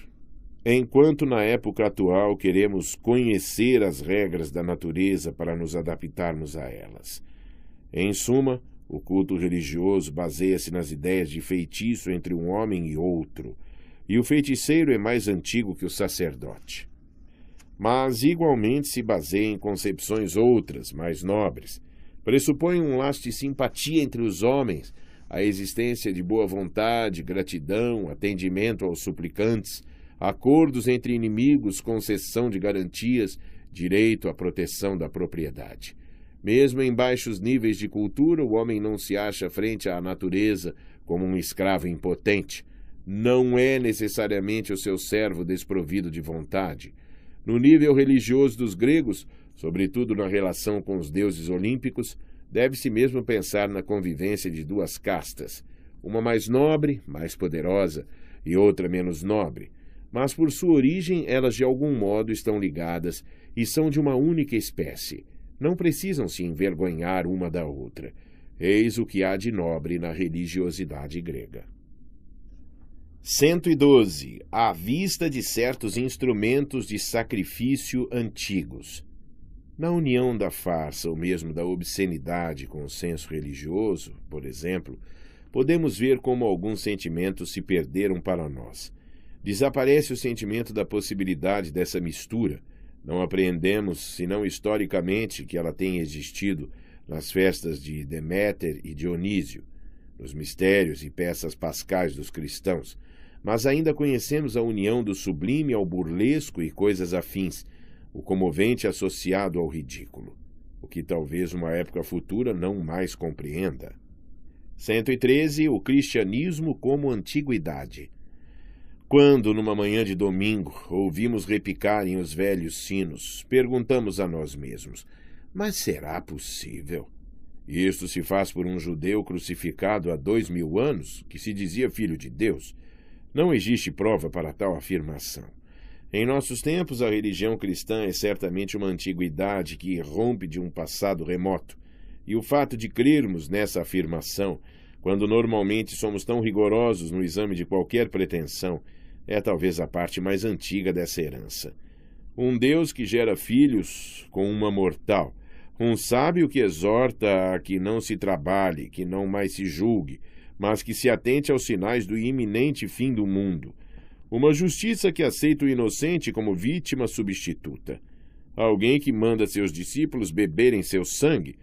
Speaker 2: Enquanto na época atual queremos conhecer as regras da natureza para nos adaptarmos a elas. Em suma, o culto religioso baseia-se nas ideias de feitiço entre um homem e outro, e o feiticeiro é mais antigo que o sacerdote. Mas igualmente se baseia em concepções outras, mais nobres. Pressupõe um laço de simpatia entre os homens, a existência de boa vontade, gratidão, atendimento aos suplicantes, acordos entre inimigos, concessão de garantias, direito à proteção da propriedade. Mesmo em baixos níveis de cultura, o homem não se acha frente à natureza como um escravo impotente. Não é necessariamente o seu servo desprovido de vontade. No nível religioso dos gregos, sobretudo na relação com os deuses olímpicos, deve-se mesmo pensar na convivência de duas castas, uma mais nobre, mais poderosa, e outra menos nobre. Mas por sua origem elas de algum modo estão ligadas e são de uma única espécie. Não precisam se envergonhar uma da outra. Eis o que há de nobre na religiosidade grega. 112. À vista de certos instrumentos de sacrifício antigos. Na união da farsa ou mesmo da obscenidade com o senso religioso, por exemplo, podemos ver como alguns sentimentos se perderam para nós. Desaparece o sentimento da possibilidade dessa mistura. Não apreendemos, senão historicamente, que ela tenha existido nas festas de Deméter e Dionísio, nos mistérios e peças pascais dos cristãos, mas ainda conhecemos a união do sublime ao burlesco e coisas afins, o comovente associado ao ridículo, o que talvez uma época futura não mais compreenda. 113. O cristianismo como antiguidade. Quando, numa manhã de domingo, ouvimos repicarem os velhos sinos, perguntamos a nós mesmos, mas será possível? Isto se faz por um judeu crucificado há 2000 anos, que se dizia filho de Deus? Não existe prova para tal afirmação. Em nossos tempos, a religião cristã é certamente uma antiguidade que irrompe de um passado remoto, e o fato de crermos nessa afirmação, quando normalmente somos tão rigorosos no exame de qualquer pretensão, é talvez a parte mais antiga dessa herança. Um Deus que gera filhos com uma mortal, um sábio que exorta a que não se trabalhe, que não mais se julgue, mas que se atente aos sinais do iminente fim do mundo. Uma justiça que aceita o inocente como vítima substituta. Alguém que manda seus discípulos beberem seu sangue,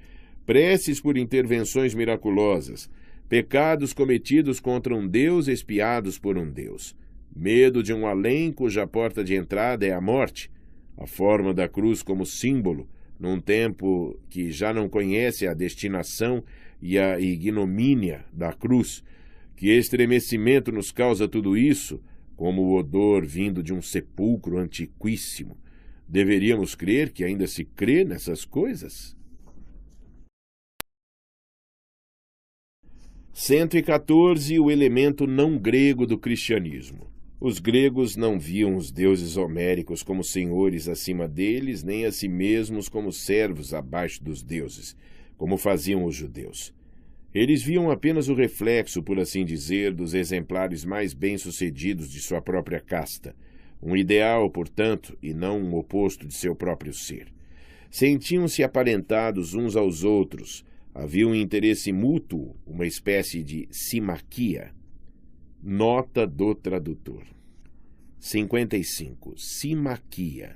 Speaker 2: preces por intervenções miraculosas, pecados cometidos contra um Deus expiados por um Deus, medo de um além cuja porta de entrada é a morte, a forma da cruz como símbolo, num tempo que já não conhece a destinação e a ignomínia da cruz. Que estremecimento nos causa tudo isso, como o odor vindo de um sepulcro antiquíssimo. Deveríamos crer que ainda se crê nessas coisas? 114. O elemento não grego do cristianismo. Os gregos não viam os deuses homéricos como senhores acima deles, nem a si mesmos como servos abaixo dos deuses, como faziam os judeus. Eles viam apenas o reflexo, por assim dizer, dos exemplares mais bem-sucedidos de sua própria casta, um ideal, portanto, e não um oposto de seu próprio ser. Sentiam-se aparentados uns aos outros, havia um interesse mútuo, uma espécie de simaquia. Nota do tradutor. 55. Simaquia.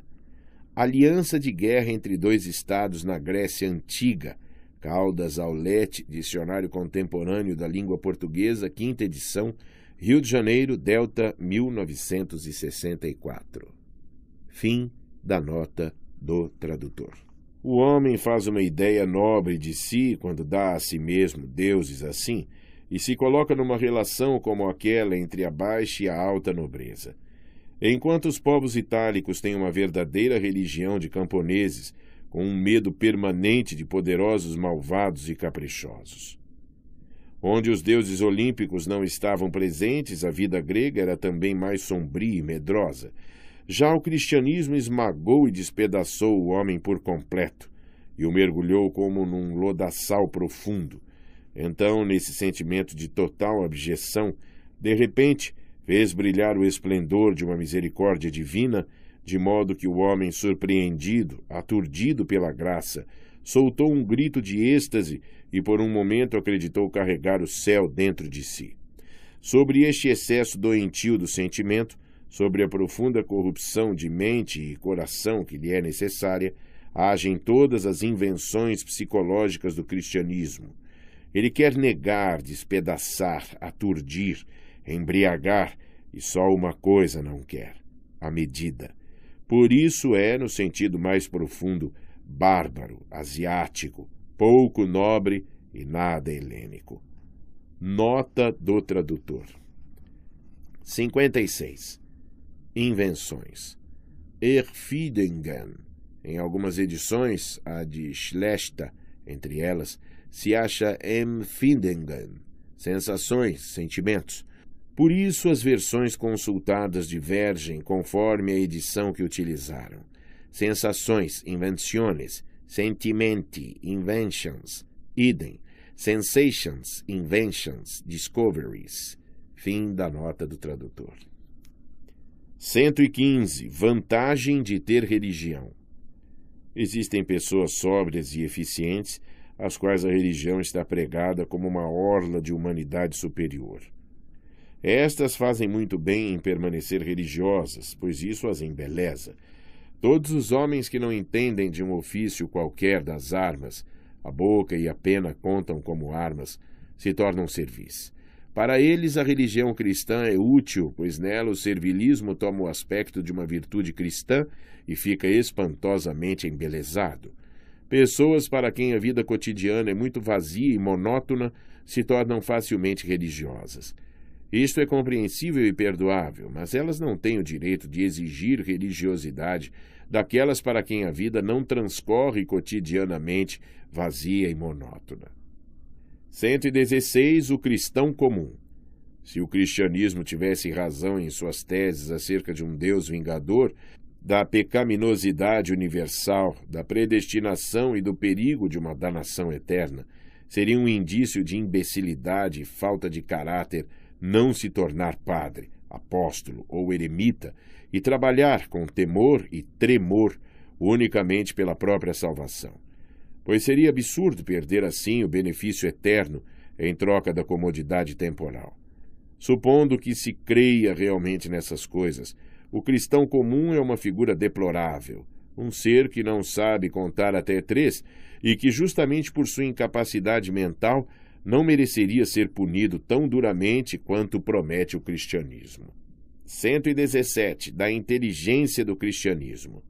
Speaker 2: Aliança de guerra entre dois estados na Grécia Antiga. Caldas Aulete, Dicionário Contemporâneo da Língua Portuguesa, 5ª edição, Rio de Janeiro, Delta, 1964. Fim da nota do tradutor. O homem faz uma ideia nobre de si quando dá a si mesmo deuses assim, e se coloca numa relação como aquela entre a baixa e a alta nobreza. Enquanto os povos itálicos têm uma verdadeira religião de camponeses, com um medo permanente de poderosos malvados e caprichosos. Onde os deuses olímpicos não estavam presentes, a vida grega era também mais sombria e medrosa. Já o cristianismo esmagou e despedaçou o homem por completo, e o mergulhou como num lodaçal profundo. Então, nesse sentimento de total abjeção, de repente, fez brilhar o esplendor de uma misericórdia divina, de modo que o homem, surpreendido, aturdido pela graça, soltou um grito de êxtase e por um momento acreditou carregar o céu dentro de si. Sobre este excesso doentio do sentimento, sobre a profunda corrupção de mente e coração que lhe é necessária, agem todas as invenções psicológicas do cristianismo. Ele quer negar, despedaçar, aturdir, embriagar, e só uma coisa não quer: a medida. Por isso é, no sentido mais profundo, bárbaro, asiático, pouco nobre e nada helênico. Nota do tradutor. 56. Invenções. Erfindungen. Em algumas edições, a de Schlechter, entre elas, se acha Empfindungen, sensações, sentimentos. Por isso, as versões consultadas divergem conforme a edição que utilizaram. Sensações, invenciones, sentimenti, inventions, idem, sensations, inventions, discoveries. Fim da nota do tradutor. 115. Vantagem de ter religião. Existem pessoas sóbrias e eficientes, às quais a religião está pregada como uma orla de humanidade superior. Estas fazem muito bem em permanecer religiosas, pois isso as embeleza. Todos os homens que não entendem de um ofício qualquer das armas, a boca e a pena contam como armas, se tornam servis. Para eles, a religião cristã é útil, pois nela o servilismo toma o aspecto de uma virtude cristã e fica espantosamente embelezado. Pessoas para quem a vida cotidiana é muito vazia e monótona se tornam facilmente religiosas. Isto é compreensível e perdoável, mas elas não têm o direito de exigir religiosidade daquelas para quem a vida não transcorre cotidianamente vazia e monótona. 116. O cristão comum. Se o cristianismo tivesse razão em suas teses acerca de um Deus vingador, da pecaminosidade universal, da predestinação e do perigo de uma danação eterna, seria um indício de imbecilidade e falta de caráter não se tornar padre, apóstolo ou eremita e trabalhar com temor e tremor unicamente pela própria salvação. Pois seria absurdo perder assim o benefício eterno em troca da comodidade temporal. Supondo que se creia realmente nessas coisas, o cristão comum é uma figura deplorável, um ser que não sabe contar até 3 e que, justamente por sua incapacidade mental, não mereceria ser punido tão duramente quanto promete o cristianismo. 117. Da inteligência do cristianismo.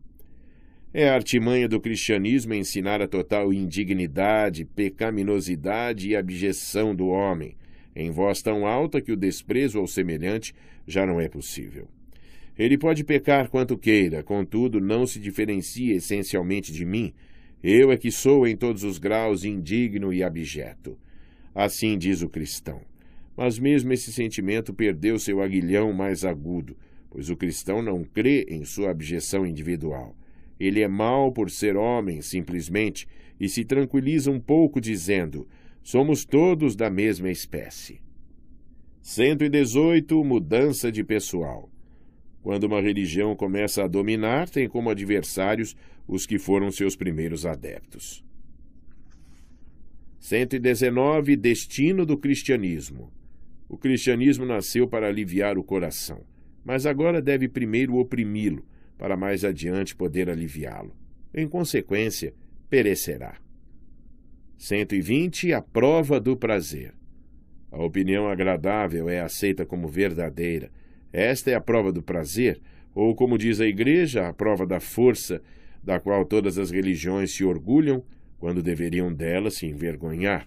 Speaker 2: É a artimanha do cristianismo ensinar a total indignidade, pecaminosidade e abjeção do homem, em voz tão alta que o desprezo ao semelhante já não é possível. Ele pode pecar quanto queira, contudo não se diferencia essencialmente de mim. Eu é que sou em todos os graus indigno e abjeto. Assim diz o cristão. Mas mesmo esse sentimento perdeu seu aguilhão mais agudo, pois o cristão não crê em sua abjeção individual. Ele é mau por ser homem, simplesmente, e se tranquiliza um pouco dizendo: somos todos da mesma espécie. 118. Mudança de pessoal. Quando uma religião começa a dominar, tem como adversários os que foram seus primeiros adeptos. 119. Destino do cristianismo. O cristianismo nasceu para aliviar o coração, mas agora deve primeiro oprimi-lo, para mais adiante poder aliviá-lo. Em consequência, perecerá. 120. A prova do prazer. A opinião agradável é aceita como verdadeira. Esta é a prova do prazer, ou, como diz a Igreja, a prova da força, da qual todas as religiões se orgulham, quando deveriam dela se envergonhar.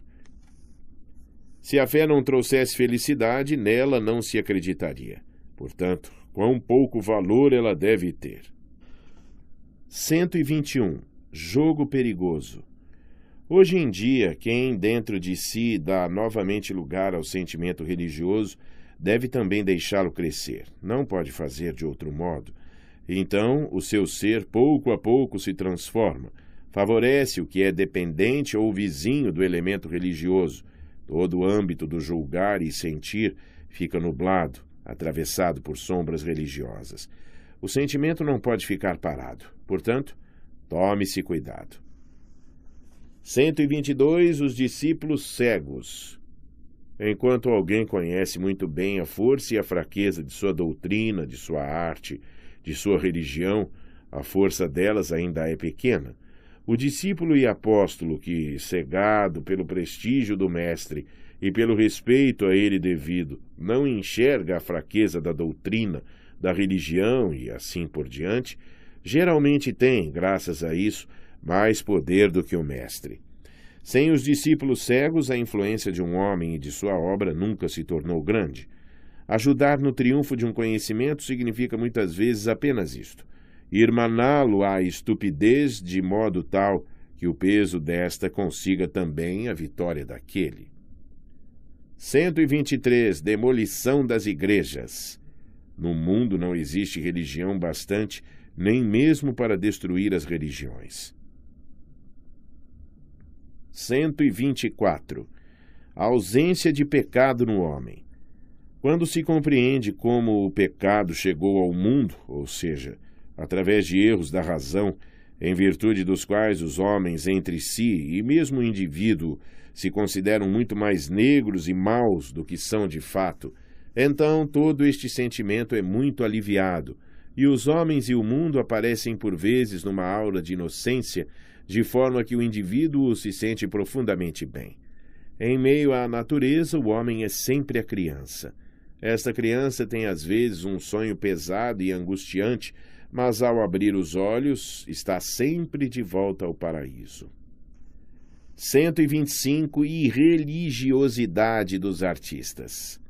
Speaker 2: Se a fé não trouxesse felicidade, nela não se acreditaria. Portanto, quão pouco valor ela deve ter. 121. Jogo perigoso. Hoje em dia, quem dentro de si dá novamente lugar ao sentimento religioso deve também deixá-lo crescer. Não pode fazer de outro modo. Então, o seu ser pouco a pouco se transforma, favorece o que é dependente ou vizinho do elemento religioso. Todo o âmbito do julgar e sentir fica nublado, atravessado por sombras religiosas. O sentimento não pode ficar parado. Portanto, tome-se cuidado. 122. Os discípulos cegos. Enquanto alguém conhece muito bem a força e a fraqueza de sua doutrina, de sua arte, de sua religião, a força delas ainda é pequena. O discípulo e apóstolo que, cegado pelo prestígio do mestre e pelo respeito a ele devido, não enxerga a fraqueza da doutrina, da religião e assim por diante, geralmente tem, graças a isso, mais poder do que o mestre. Sem os discípulos cegos, a influência de um homem e de sua obra nunca se tornou grande. Ajudar no triunfo de um conhecimento significa muitas vezes apenas isto: irmaná-lo à estupidez de modo tal que o peso desta consiga também a vitória daquele. 123. Demolição das igrejas. No mundo não existe religião bastante, nem mesmo para destruir as religiões. 124. A ausência de pecado no homem. Quando se compreende como o pecado chegou ao mundo, ou seja, através de erros da razão, em virtude dos quais os homens entre si e mesmo o indivíduo se consideram muito mais negros e maus do que são de fato, então todo este sentimento é muito aliviado, e os homens e o mundo aparecem por vezes numa aura de inocência, de forma que o indivíduo se sente profundamente bem. Em meio à natureza, o homem é sempre a criança. Esta criança tem às vezes um sonho pesado e angustiante, mas ao abrir os olhos, está sempre de volta ao paraíso. 125. Irreligiosidade dos artistas.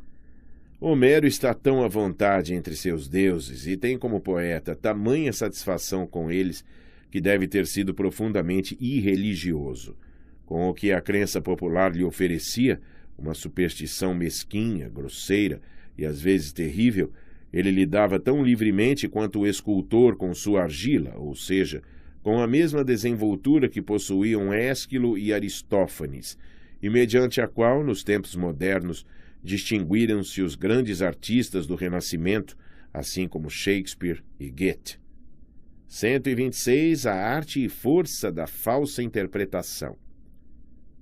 Speaker 2: Homero está tão à vontade entre seus deuses e tem como poeta tamanha satisfação com eles que deve ter sido profundamente irreligioso. Com o que a crença popular lhe oferecia, uma superstição mesquinha, grosseira e às vezes terrível, ele lidava tão livremente quanto o escultor com sua argila, ou seja, com a mesma desenvoltura que possuíam Ésquilo e Aristófanes, e mediante a qual, nos tempos modernos, distinguiram-se os grandes artistas do Renascimento, assim como Shakespeare e Goethe. 126. A arte e força da falsa interpretação.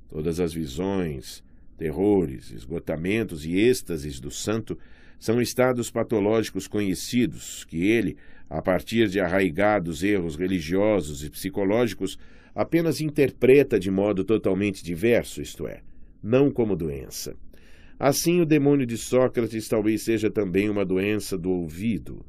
Speaker 2: Todas as visões, terrores, esgotamentos e êxtases do santo são estados patológicos conhecidos que ele, a partir de arraigados erros religiosos e psicológicos, apenas interpreta de modo totalmente diverso, isto é, não como doença. Assim, o demônio de Sócrates talvez seja também uma doença do ouvido,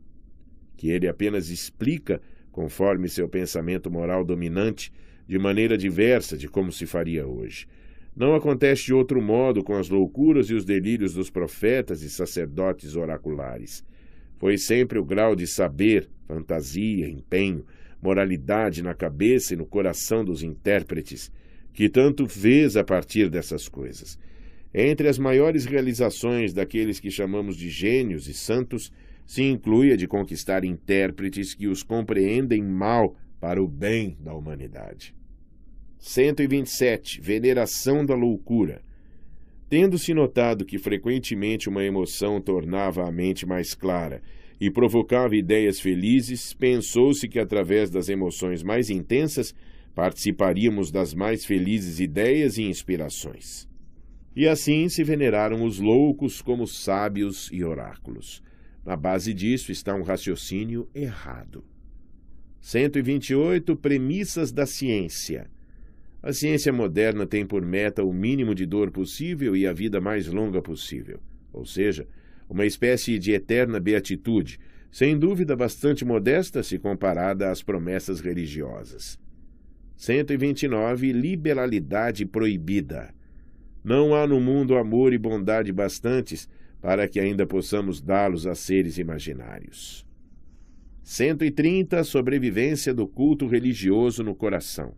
Speaker 2: que ele apenas explica, conforme seu pensamento moral dominante, de maneira diversa de como se faria hoje. Não acontece de outro modo com as loucuras e os delírios dos profetas e sacerdotes oraculares. Foi sempre o grau de saber, fantasia, empenho, moralidade na cabeça e no coração dos intérpretes, que tanto fez a partir dessas coisas. Entre as maiores realizações daqueles que chamamos de gênios e santos, se inclui a de conquistar intérpretes que os compreendem mal para o bem da humanidade. 127. Veneração da loucura. Tendo-se notado que frequentemente uma emoção tornava a mente mais clara e provocava ideias felizes, pensou-se que através das emoções mais intensas participaríamos das mais felizes ideias e inspirações. E assim se veneraram os loucos como sábios e oráculos. Na base disso está um raciocínio errado. 128. Premissas da ciência. A ciência moderna tem por meta o mínimo de dor possível e a vida mais longa possível, ou seja, uma espécie de eterna beatitude, sem dúvida bastante modesta se comparada às promessas religiosas. 129. Liberalidade proibida. Não há no mundo amor e bondade bastantes para que ainda possamos dá-los a seres imaginários. 130. Sobrevivência do culto religioso no coração.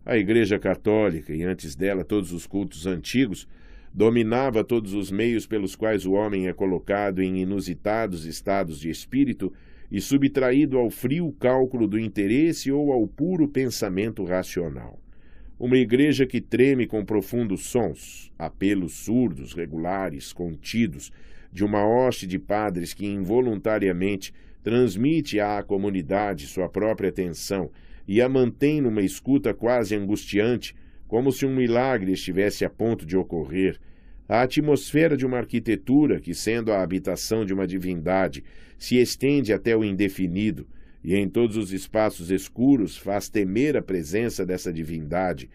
Speaker 2: A Igreja Católica, e antes dela todos os cultos antigos, dominava todos os meios pelos quais o homem é colocado em inusitados estados de espírito e subtraído ao frio cálculo do interesse ou ao puro pensamento racional. Uma igreja que treme com profundos sons, apelos surdos, regulares, contidos, de uma hoste de padres que involuntariamente transmite à comunidade sua própria atenção e a mantém numa escuta quase angustiante, como se um milagre estivesse a ponto de ocorrer, a atmosfera de uma arquitetura que, sendo a habitação de uma divindade, se estende até o indefinido e em todos os espaços escuros faz temer a presença dessa divindade.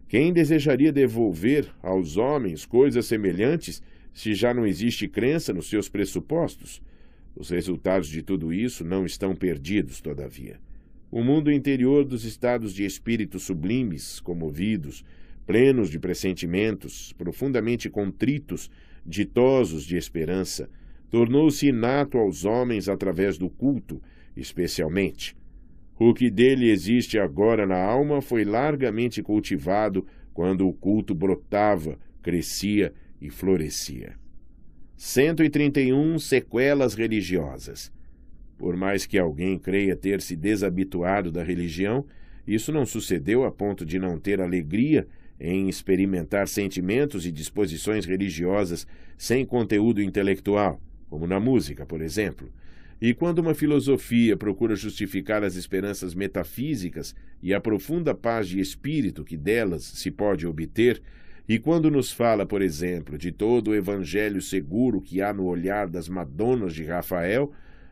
Speaker 2: Quem desejaria devolver aos homens coisas semelhantes se já não existe crença nos seus pressupostos? Os resultados de tudo isso não estão perdidos, todavia. O mundo interior dos estados de espírito sublimes, comovidos, plenos de pressentimentos, profundamente contritos, ditosos de esperança, tornou-se inato aos homens através do culto, especialmente. O que dele existe agora na alma foi largamente cultivado quando o culto brotava, crescia e florescia. 131. Sequelas religiosas. Por mais que alguém creia ter se desabituado da religião, isso não sucedeu a ponto de não ter alegria em experimentar sentimentos e disposições religiosas sem conteúdo intelectual, como na música, por exemplo. E quando uma filosofia procura justificar as esperanças metafísicas e a profunda paz de espírito que delas se pode obter, e quando nos fala, por exemplo, de todo o evangelho seguro que há no olhar das Madonas de Rafael,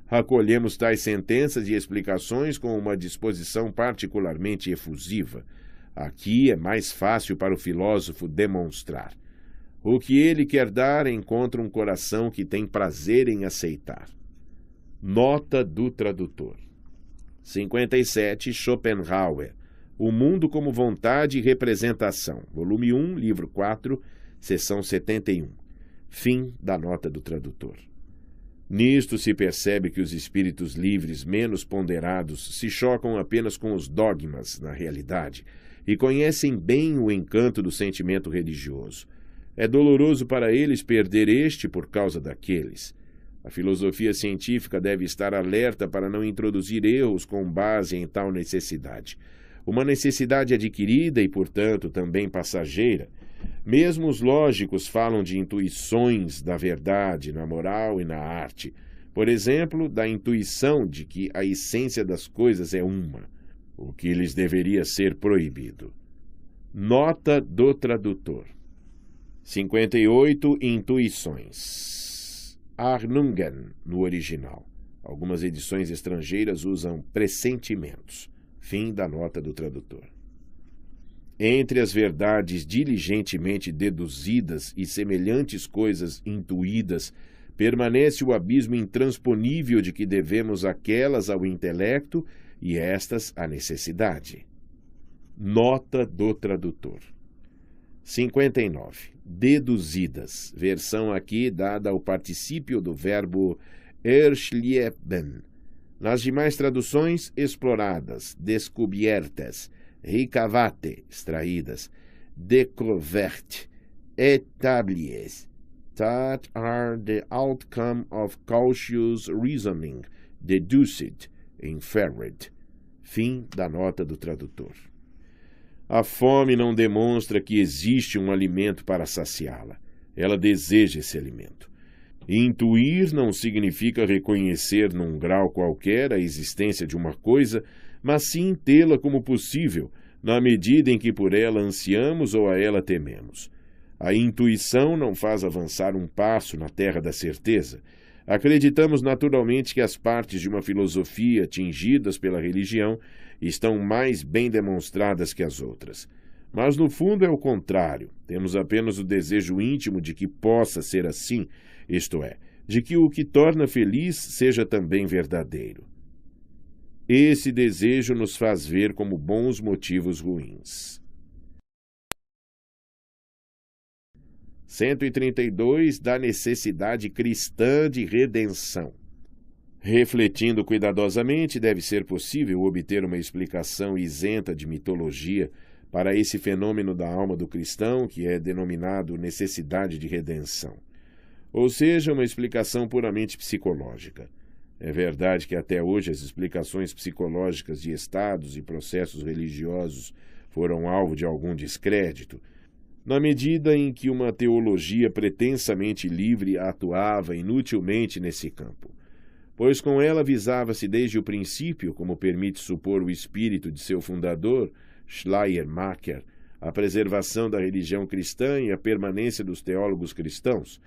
Speaker 2: acolhemos tais sentenças e explicações com uma disposição particularmente efusiva. Aqui é mais fácil para o filósofo demonstrar. O que ele quer dar encontra um coração que tem prazer em aceitar. Nota do tradutor. 57. Schopenhauer. O Mundo como Vontade e Representação. Volume 1, livro 4, seção 71. Fim da nota do tradutor. Nisto se percebe que os espíritos livres menos ponderados se chocam apenas com os dogmas, na realidade, e conhecem bem o encanto do sentimento religioso. É doloroso para eles perder este por causa daqueles. A filosofia científica deve estar alerta para não introduzir erros com base em tal necessidade. Uma necessidade adquirida e, portanto, também passageira. Mesmo os lógicos falam de intuições da verdade na moral e na arte. Por exemplo, da intuição de que a essência das coisas é uma, o que lhes deveria ser proibido. Nota do tradutor. 58. Intuições. Ahnungen, no original. Algumas edições estrangeiras usam pressentimentos. Fim da nota do tradutor. Entre as verdades diligentemente deduzidas e semelhantes coisas intuídas, permanece o abismo intransponível de que devemos aquelas ao intelecto e estas à necessidade. Nota do tradutor. 59. Deduzidas, versão aqui dada ao particípio do verbo erschlieben. Nas demais traduções, exploradas, descobertas, ricavate, extraídas, découverte, établies, that are the outcome of cautious reasoning, deduced, inferred. Fim da nota do tradutor. A fome não demonstra que existe um alimento para saciá-la. Ela deseja esse alimento. Intuir não significa reconhecer num grau qualquer a existência de uma coisa, mas sim tê-la como possível, na medida em que por ela ansiamos ou a ela tememos. A intuição não faz avançar um passo na terra da certeza. Acreditamos naturalmente que as partes de uma filosofia atingidas pela religião estão mais bem demonstradas que as outras. Mas no fundo é o contrário. Temos apenas o desejo íntimo de que possa ser assim, isto é, de que o que torna feliz seja também verdadeiro. Esse desejo nos faz ver como bons motivos ruins. 132. Da necessidade cristã de redenção. Refletindo cuidadosamente, deve ser possível obter uma explicação isenta de mitologia para esse fenômeno da alma do cristão que é denominado necessidade de redenção. Ou seja, uma explicação puramente psicológica. É verdade que até hoje as explicações psicológicas de estados e processos religiosos foram alvo de algum descrédito, na medida em que uma teologia pretensamente livre atuava inutilmente nesse campo, pois com ela visava-se desde o princípio, como permite supor o espírito de seu fundador, Schleiermacher, a preservação da religião cristã e a permanência dos teólogos cristãos,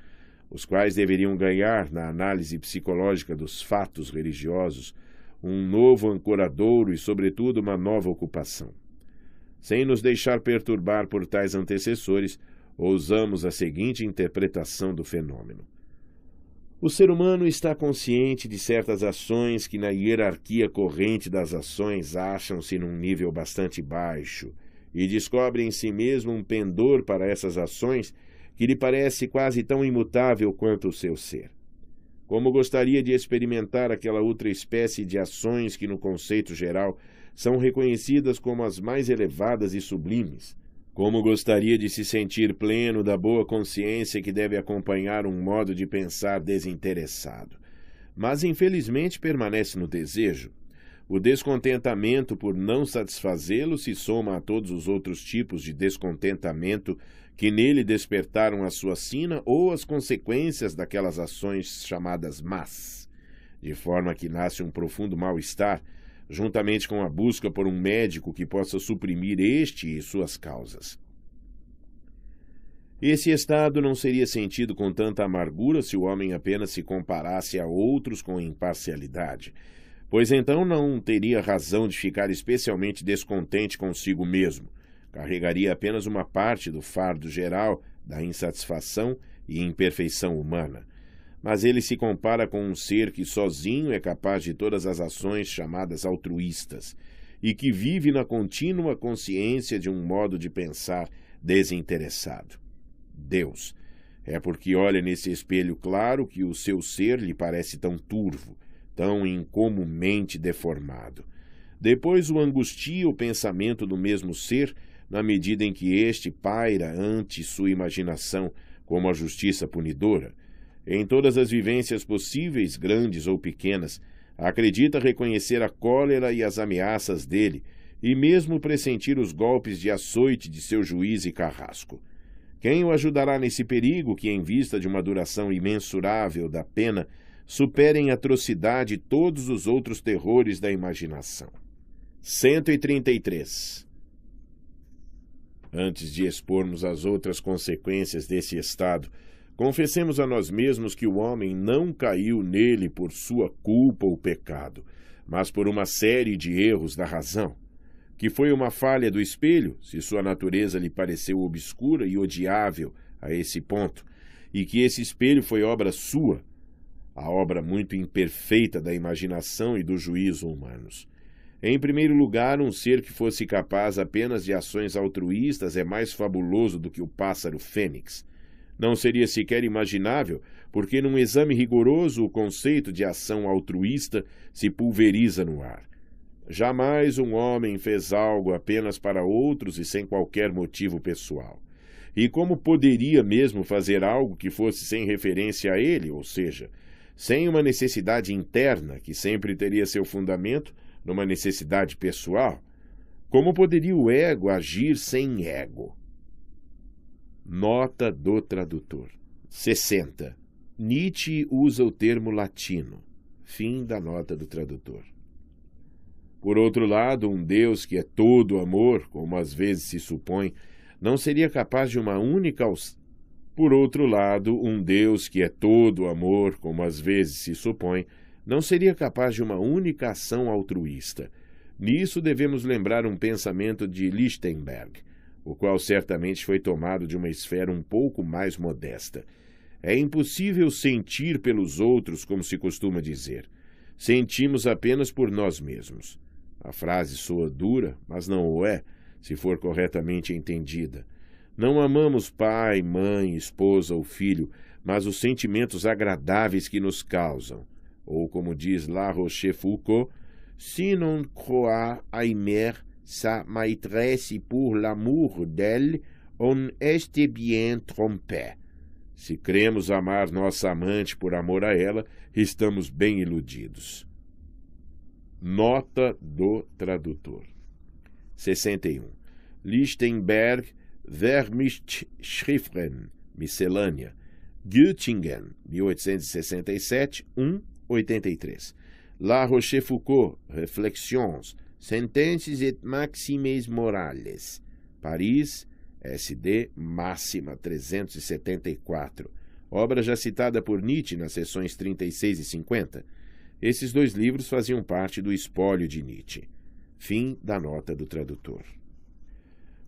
Speaker 2: os quais deveriam ganhar, na análise psicológica dos fatos religiosos, um novo ancoradouro e, sobretudo, uma nova ocupação. Sem nos deixar perturbar por tais antecessores, ousamos a seguinte interpretação do fenômeno. O ser humano está consciente de certas ações que, na hierarquia corrente das ações, acham-se num nível bastante baixo e descobre em si mesmo um pendor para essas ações que lhe parece quase tão imutável quanto o seu ser. Como gostaria de experimentar aquela outra espécie de ações que, no conceito geral, são reconhecidas como as mais elevadas e sublimes. Como gostaria de se sentir pleno da boa consciência que deve acompanhar um modo de pensar desinteressado. Mas, infelizmente, permanece no desejo. O descontentamento por não satisfazê-lo se soma a todos os outros tipos de descontentamento que nele despertaram a sua sina ou as consequências daquelas ações chamadas más, de forma que nasce um profundo mal-estar, juntamente com a busca por um médico que possa suprimir este e suas causas. Esse estado não seria sentido com tanta amargura se o homem apenas se comparasse a outros com imparcialidade, pois então não teria razão de ficar especialmente descontente consigo mesmo, carregaria apenas uma parte do fardo geral da insatisfação e imperfeição humana. Mas ele se compara com um ser que sozinho é capaz de todas as ações chamadas altruístas e que vive na contínua consciência de um modo de pensar desinteressado. Deus. É porque olha nesse espelho claro que o seu ser lhe parece tão turvo, tão incomumente deformado. Depois o angustia o pensamento do mesmo ser, na medida em que este paira ante sua imaginação como a justiça punidora. Em todas as vivências possíveis, grandes ou pequenas, acredita reconhecer a cólera e as ameaças dele, e mesmo pressentir os golpes de açoite de seu juiz e carrasco. Quem o ajudará nesse perigo que, em vista de uma duração imensurável da pena, supera em atrocidade todos os outros terrores da imaginação? 133. Antes de expormos as outras consequências desse estado, confessemos a nós mesmos que o homem não caiu nele por sua culpa ou pecado, mas por uma série de erros da razão, que foi uma falha do espelho, se sua natureza lhe pareceu obscura e odiável a esse ponto, e que esse espelho foi obra sua, a obra muito imperfeita da imaginação e do juízo humanos. Em primeiro lugar, um ser que fosse capaz apenas de ações altruístas é mais fabuloso do que o pássaro fênix. Não seria sequer imaginável, porque num exame rigoroso o conceito de ação altruísta se pulveriza no ar. Jamais um homem fez algo apenas para outros e sem qualquer motivo pessoal. E como poderia mesmo fazer algo que fosse sem referência a ele, ou seja, sem uma necessidade interna que sempre teria seu fundamento numa necessidade pessoal? Como poderia o ego agir sem ego? Nota do tradutor. 60. Nietzsche usa o termo latino. Fim da nota do tradutor. Por outro lado, um Deus que é todo amor, como às vezes se supõe, não seria capaz de uma única... Por outro lado, um Deus que é todo amor, como às vezes se supõe, não seria capaz de uma única ação altruísta. Nisso devemos lembrar um pensamento de Lichtenberg, o qual certamente foi tomado de uma esfera um pouco mais modesta. É impossível sentir pelos outros, como se costuma dizer. Sentimos apenas por nós mesmos. A frase soa dura, mas não o é, se for corretamente entendida. Não amamos pai, mãe, esposa ou filho, mas os sentimentos agradáveis que nos causam. Ou, como diz La Rochefoucauld, si non croit aimer sa maîtresse pour l'amour d'elle, on est bien trompé. Se cremos amar nossa amante por amor a ela, estamos bem iludidos. Nota do tradutor. 61. Lichtenberg, Vermischriften, Miscelânea. Göttingen, 1867, 1:83. La Rochefoucauld, Reflexions, Sentences et Maximes Morales. Paris, SD, Máxima, 374. Obra já citada por Nietzsche nas seções 36 e 50. Esses dois livros faziam parte do espólio de Nietzsche. Fim da nota do tradutor.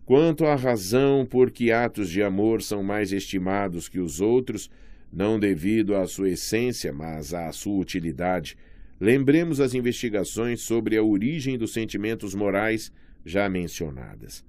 Speaker 2: Quanto à razão por que atos de amor são mais estimados que os outros, não devido à sua essência, mas à sua utilidade, lembremos as investigações sobre a origem dos sentimentos morais já mencionadas.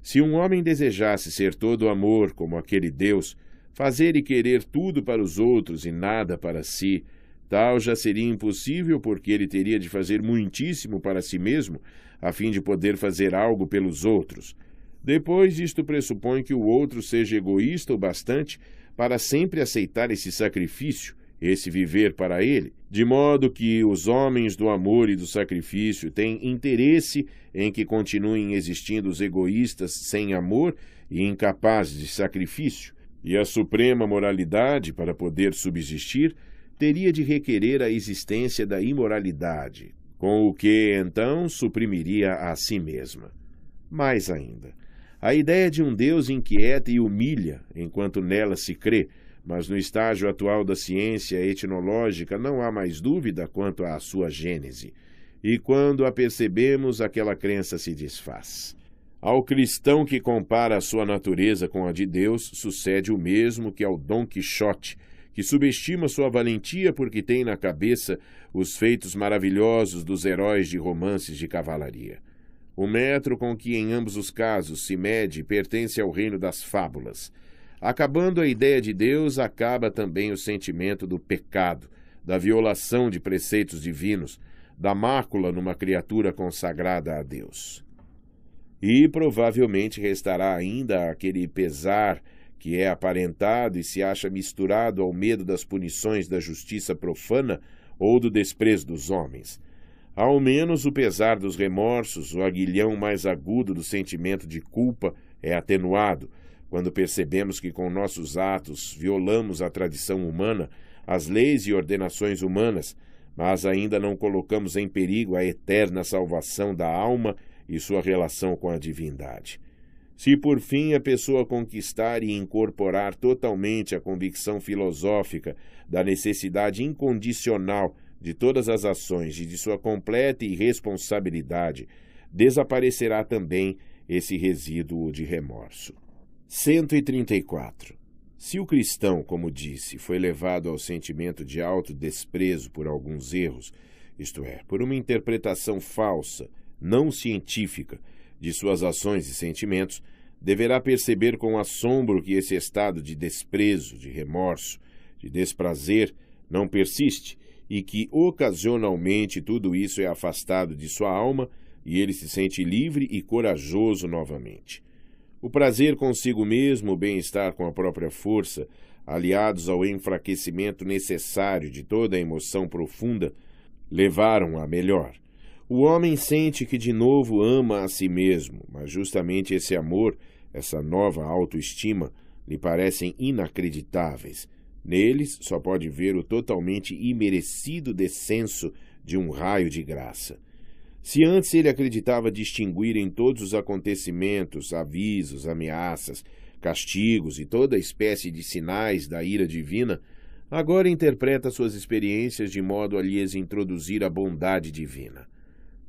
Speaker 2: Se um homem desejasse ser todo amor como aquele Deus, fazer e querer tudo para os outros e nada para si, tal já seria impossível porque ele teria de fazer muitíssimo para si mesmo, a fim de poder fazer algo pelos outros. Depois, isto pressupõe que o outro seja egoísta o bastante para sempre aceitar esse sacrifício, esse viver para ele, de modo que os homens do amor e do sacrifício têm interesse em que continuem existindo os egoístas sem amor e incapazes de sacrifício, e a suprema moralidade, para poder subsistir, teria de requerer a existência da imoralidade, com o que, então, suprimiria a si mesma. Mais ainda, a ideia de um Deus inquieta e humilha enquanto nela se crê, mas no estágio atual da ciência etnológica não há mais dúvida quanto à sua gênese, e quando a percebemos, aquela crença se desfaz. Ao cristão que compara a sua natureza com a de Deus, sucede o mesmo que ao Dom Quixote, que subestima sua valentia porque tem na cabeça os feitos maravilhosos dos heróis de romances de cavalaria. O metro com que em ambos os casos se mede pertence ao reino das fábulas. Acabando a ideia de Deus, acaba também o sentimento do pecado, da violação de preceitos divinos, da mácula numa criatura consagrada a Deus. E provavelmente restará ainda aquele pesar que é aparentado e se acha misturado ao medo das punições da justiça profana ou do desprezo dos homens. Ao menos o pesar dos remorsos, o aguilhão mais agudo do sentimento de culpa é atenuado, quando percebemos que com nossos atos violamos a tradição humana, as leis e ordenações humanas, mas ainda não colocamos em perigo a eterna salvação da alma e sua relação com a divindade. Se por fim a pessoa conquistar e incorporar totalmente a convicção filosófica da necessidade incondicional de todas as ações e de sua completa irresponsabilidade, desaparecerá também esse resíduo de remorso. 134. Se o cristão, como disse, foi levado ao sentimento de autodesprezo por alguns erros, isto é, por uma interpretação falsa, não científica, de suas ações e sentimentos, deverá perceber com assombro que esse estado de desprezo, de remorso, de desprazer não persiste e que, ocasionalmente, tudo isso é afastado de sua alma e ele se sente livre e corajoso novamente. O prazer consigo mesmo, o bem-estar com a própria força, aliados ao enfraquecimento necessário de toda a emoção profunda, levaram a melhor. O homem sente que de novo ama a si mesmo, mas justamente esse amor, essa nova autoestima, lhe parecem inacreditáveis. Neles só pode ver o totalmente imerecido descenso de um raio de graça. Se antes ele acreditava distinguir em todos os acontecimentos, avisos, ameaças, castigos e toda espécie de sinais da ira divina, agora interpreta suas experiências de modo a lhes introduzir a bondade divina.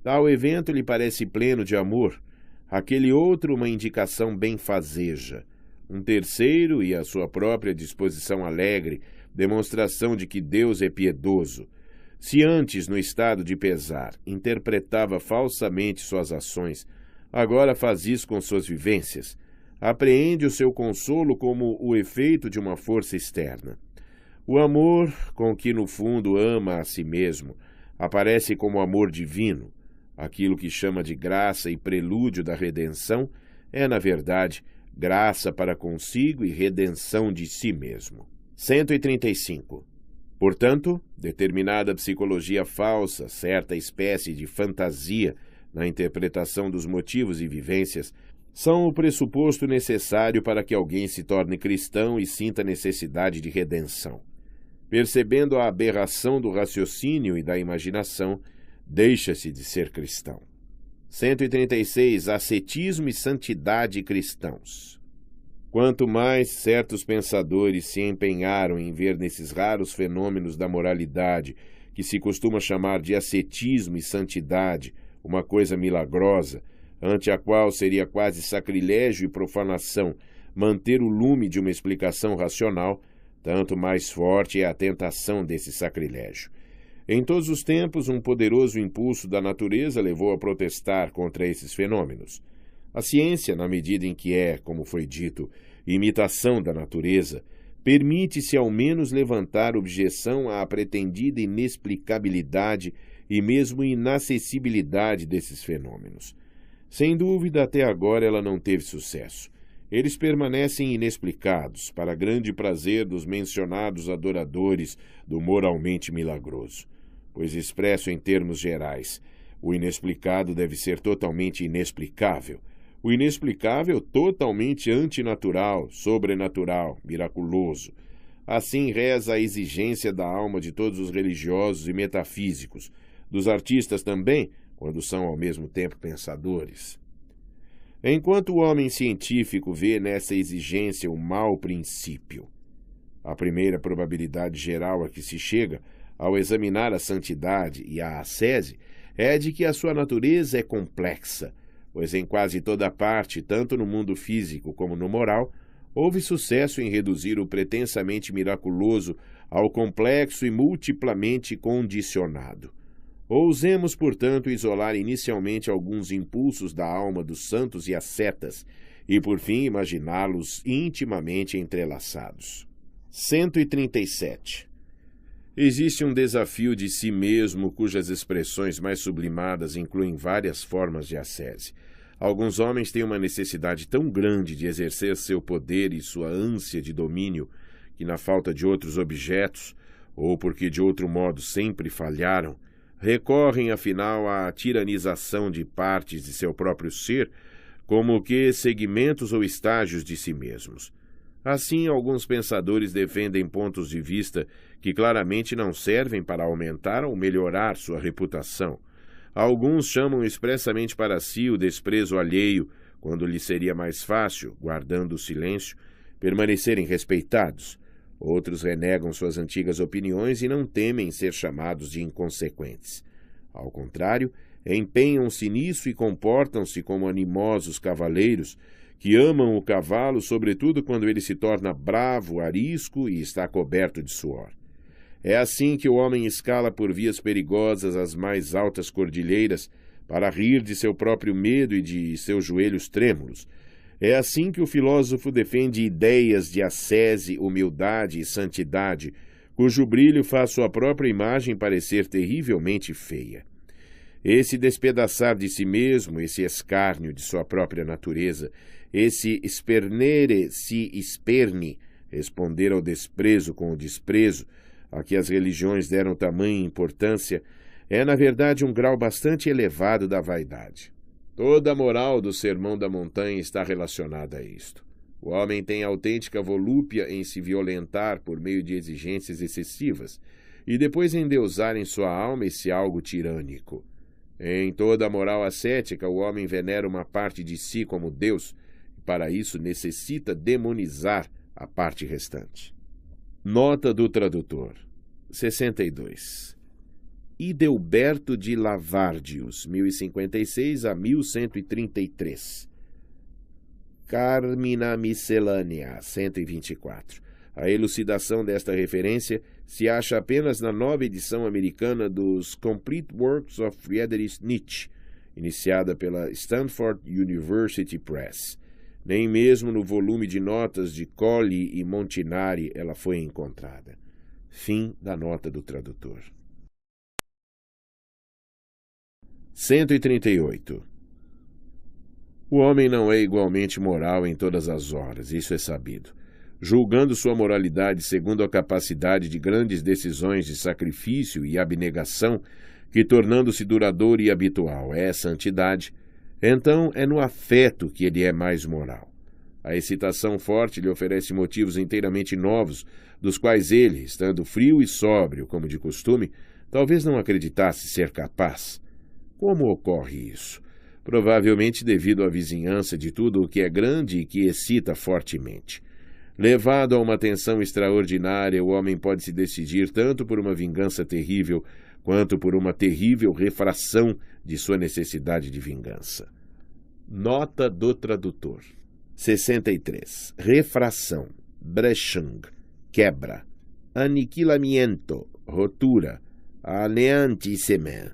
Speaker 2: Tal evento lhe parece pleno de amor, aquele outro uma indicação benfazeja, um terceiro e a sua própria disposição alegre, demonstração de que Deus é piedoso. Se antes, no estado de pesar, interpretava falsamente suas ações, agora faz isso com suas vivências. Apreende o seu consolo como o efeito de uma força externa. O amor, com que no fundo ama a si mesmo, aparece como amor divino. Aquilo que chama de graça e prelúdio da redenção é, na verdade, graça para consigo e redenção de si mesmo. 135. Portanto, determinada psicologia falsa, certa espécie de fantasia na interpretação dos motivos e vivências, são o pressuposto necessário para que alguém se torne cristão e sinta necessidade de redenção. Percebendo a aberração do raciocínio e da imaginação, deixa-se de ser cristão. 136. Ascetismo e santidade cristãos. Quanto mais certos pensadores se empenharam em ver nesses raros fenômenos da moralidade, que se costuma chamar de ascetismo e santidade, uma coisa milagrosa, ante a qual seria quase sacrilégio e profanação manter o lume de uma explicação racional, tanto mais forte é a tentação desse sacrilégio. Em todos os tempos, um poderoso impulso da natureza levou a protestar contra esses fenômenos. A ciência, na medida em que é, como foi dito, imitação da natureza, permite-se ao menos levantar objeção à pretendida inexplicabilidade e mesmo inacessibilidade desses fenômenos. Sem dúvida, até agora ela não teve sucesso. Eles permanecem inexplicados, para grande prazer dos mencionados adoradores do moralmente milagroso. Pois, expresso em termos gerais, o inexplicado deve ser totalmente inexplicável, o inexplicável totalmente antinatural, sobrenatural, miraculoso. Assim reza a exigência da alma de todos os religiosos e metafísicos, dos artistas também, quando são ao mesmo tempo pensadores. Enquanto o homem científico vê nessa exigência um mau princípio, a primeira probabilidade geral a que se chega, ao examinar a santidade e a ascese, é de que a sua natureza é complexa, pois em quase toda parte, tanto no mundo físico como no moral, houve sucesso em reduzir o pretensamente miraculoso ao complexo e multiplamente condicionado. Ousemos, portanto, isolar inicialmente alguns impulsos da alma dos santos e ascetas, e por fim imaginá-los intimamente entrelaçados. 137. Existe um desafio de si mesmo cujas expressões mais sublimadas incluem várias formas de ascese. Alguns homens têm uma necessidade tão grande de exercer seu poder e sua ânsia de domínio que, na falta de outros objetos, ou porque de outro modo sempre falharam, recorrem afinal à tiranização de partes de seu próprio ser, como que segmentos ou estágios de si mesmos. Assim, alguns pensadores defendem pontos de vista que claramente não servem para aumentar ou melhorar sua reputação. Alguns chamam expressamente para si o desprezo alheio, quando lhe seria mais fácil, guardando o silêncio, permanecerem respeitados. Outros renegam suas antigas opiniões e não temem ser chamados de inconsequentes. Ao contrário, empenham-se nisso e comportam-se como animosos cavaleiros, que amam o cavalo, sobretudo quando ele se torna bravo, arisco e está coberto de suor. É assim que o homem escala por vias perigosas as mais altas cordilheiras para rir de seu próprio medo e de seus joelhos trêmulos. É assim que o filósofo defende ideias de ascese, humildade e santidade, cujo brilho faz sua própria imagem parecer terrivelmente feia. Esse despedaçar de si mesmo, esse escárnio de sua própria natureza, esse spernere si sperni, responder ao desprezo com o desprezo, a que as religiões deram tamanha importância, é, na verdade, um grau bastante elevado da vaidade. Toda a moral do Sermão da Montanha está relacionada a isto. O homem tem autêntica volúpia em se violentar por meio de exigências excessivas e depois endeusar em sua alma esse algo tirânico. Em toda a moral ascética, o homem venera uma parte de si como Deus e, para isso, necessita demonizar a parte restante. Nota do tradutor. 62. Idilberto de Lavardius, 1056 a 1133. Carmina Miscelânea, 124. A elucidação desta referência se acha apenas na nova edição americana dos Complete Works of Friedrich Nietzsche, iniciada pela Stanford University Press. Nem mesmo no volume de notas de Colli e Montinari ela foi encontrada. Fim da nota do tradutor. 138. O homem não é igualmente moral em todas as horas, isso é sabido. Julgando sua moralidade segundo a capacidade de grandes decisões de sacrifício e abnegação, que tornando-se duradouro e habitual é santidade, então é no afeto que ele é mais moral. A excitação forte lhe oferece motivos inteiramente novos, dos quais ele, estando frio e sóbrio, como de costume, talvez não acreditasse ser capaz. Como ocorre isso? Provavelmente devido à vizinhança de tudo o que é grande e que excita fortemente. Levado a uma tensão extraordinária, o homem pode se decidir tanto por uma vingança terrível, quanto por uma terrível refração de sua necessidade de vingança. Nota do tradutor. 63. Refração, brechung, quebra, aniquilamento, rotura, anéantissement,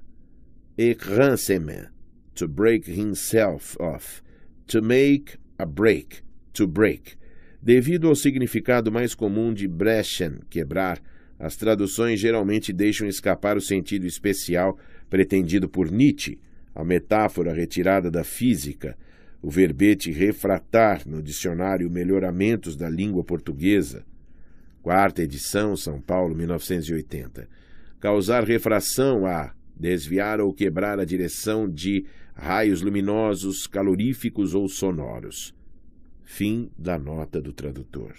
Speaker 2: écrasement, to break himself off, to make a break, to break. Devido ao significado mais comum de brechen, quebrar, as traduções geralmente deixam escapar o sentido especial pretendido por Nietzsche, a metáfora retirada da física, o verbete refratar no dicionário Melhoramentos da Língua Portuguesa, 4ª edição, São Paulo, 1980. Causar refração a desviar ou quebrar a direção de raios luminosos, caloríficos ou sonoros. Fim da nota do tradutor.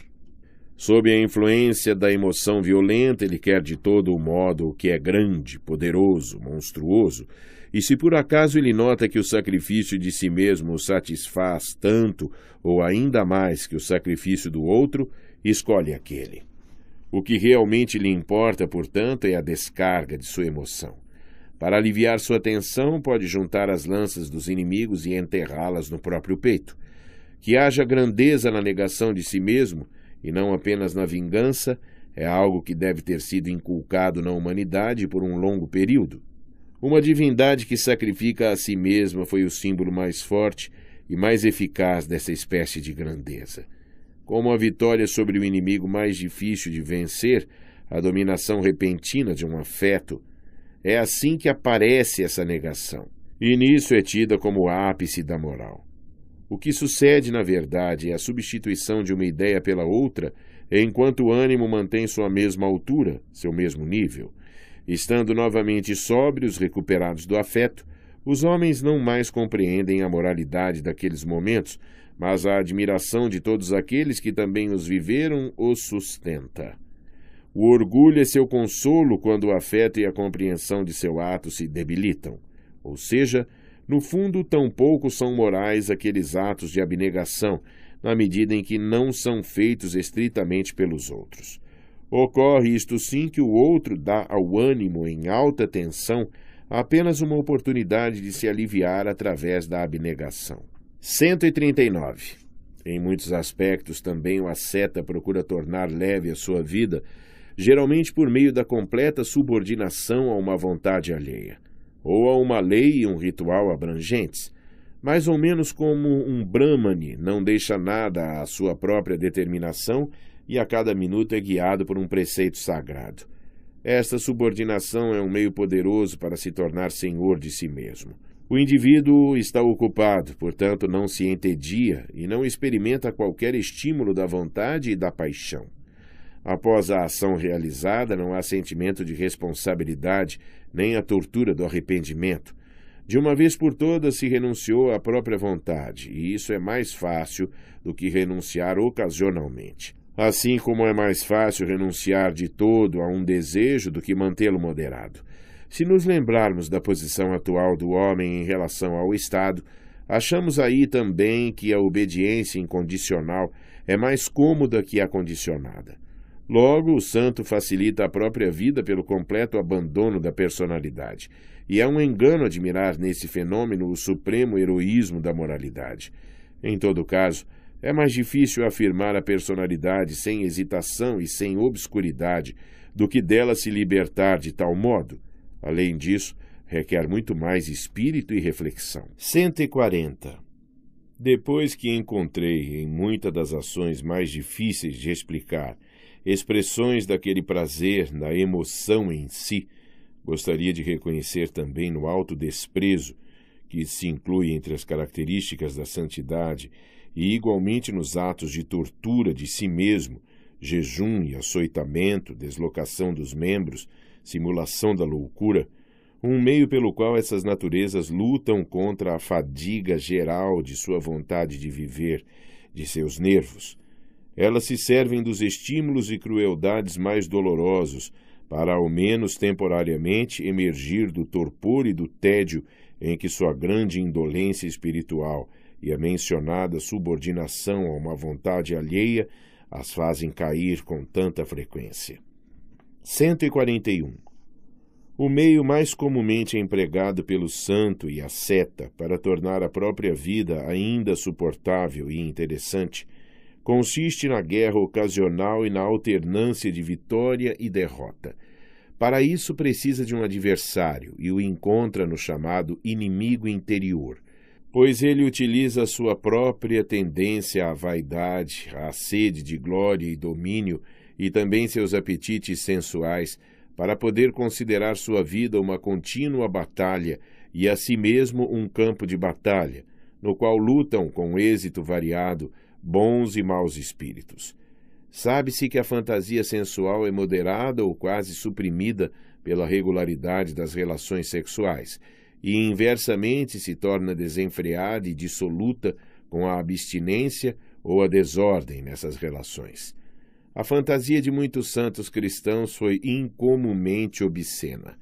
Speaker 2: Sob a influência da emoção violenta, ele quer de todo o modo o que é grande, poderoso, monstruoso, e se por acaso ele nota que o sacrifício de si mesmo o satisfaz tanto ou ainda mais que o sacrifício do outro, escolhe aquele. O que realmente lhe importa, portanto, é a descarga de sua emoção. Para aliviar sua tensão, pode juntar as lanças dos inimigos e enterrá-las no próprio peito. Que haja grandeza na negação de si mesmo, e não apenas na vingança, é algo que deve ter sido inculcado na humanidade por um longo período. Uma divindade que sacrifica a si mesma foi o símbolo mais forte e mais eficaz dessa espécie de grandeza. Como a vitória sobre o inimigo mais difícil de vencer, a dominação repentina de um afeto, é assim que aparece essa negação, e nisso é tida como o ápice da moral. O que sucede, na verdade, é a substituição de uma ideia pela outra, enquanto o ânimo mantém sua mesma altura, seu mesmo nível. Estando novamente sóbrios, recuperados do afeto, os homens não mais compreendem a moralidade daqueles momentos, mas a admiração de todos aqueles que também os viveram os sustenta. O orgulho é seu consolo quando o afeto e a compreensão de seu ato se debilitam. Ou seja, no fundo, tampouco são morais aqueles atos de abnegação, na medida em que não são feitos estritamente pelos outros. Ocorre isto sim que o outro dá ao ânimo em alta tensão apenas uma oportunidade de se aliviar através da abnegação. 139. Em muitos aspectos também o asceta procura tornar leve a sua vida, geralmente por meio da completa subordinação a uma vontade alheia, ou a uma lei e um ritual abrangentes, mais ou menos como um brahmane não deixa nada à sua própria determinação e a cada minuto é guiado por um preceito sagrado. Esta subordinação é um meio poderoso para se tornar senhor de si mesmo. O indivíduo está ocupado, portanto não se entedia e não experimenta qualquer estímulo da vontade e da paixão. Após a ação realizada, não há sentimento de responsabilidade, nem a tortura do arrependimento. De uma vez por todas se renunciou à própria vontade, e isso é mais fácil do que renunciar ocasionalmente. Assim como é mais fácil renunciar de todo a um desejo do que mantê-lo moderado. Se nos lembrarmos da posição atual do homem em relação ao Estado, achamos aí também que a obediência incondicional é mais cômoda que a condicionada. Logo, o santo facilita a própria vida pelo completo abandono da personalidade, e é um engano admirar nesse fenômeno o supremo heroísmo da moralidade. Em todo caso, é mais difícil afirmar a personalidade sem hesitação e sem obscuridade do que dela se libertar de tal modo. Além disso, requer muito mais espírito e reflexão. 140. Depois que encontrei em muitas das ações mais difíceis de explicar expressões daquele prazer na emoção em si, gostaria de reconhecer também no autodesprezo, que se inclui entre as características da santidade, e igualmente nos atos de tortura de si mesmo, jejum e açoitamento, deslocação dos membros, simulação da loucura, um meio pelo qual essas naturezas lutam contra a fadiga geral de sua vontade de viver, de seus nervos. Elas se servem dos estímulos e crueldades mais dolorosos para, ao menos temporariamente, emergir do torpor e do tédio em que sua grande indolência espiritual e a mencionada subordinação a uma vontade alheia as fazem cair com tanta frequência. 141. O meio mais comumente empregado pelo santo e asceta para tornar a própria vida ainda suportável e interessante consiste na guerra ocasional e na alternância de vitória e derrota. Para isso precisa de um adversário e o encontra no chamado inimigo interior, pois ele utiliza a sua própria tendência à vaidade, à sede de glória e domínio e também seus apetites sensuais para poder considerar sua vida uma contínua batalha e a si mesmo um campo de batalha, no qual lutam com êxito variado bons e maus espíritos. Sabe-se que a fantasia sensual é moderada ou quase suprimida pela regularidade das relações sexuais e, inversamente, se torna desenfreada e dissoluta com a abstinência ou a desordem nessas relações. A fantasia de muitos santos cristãos foi incomumente obscena,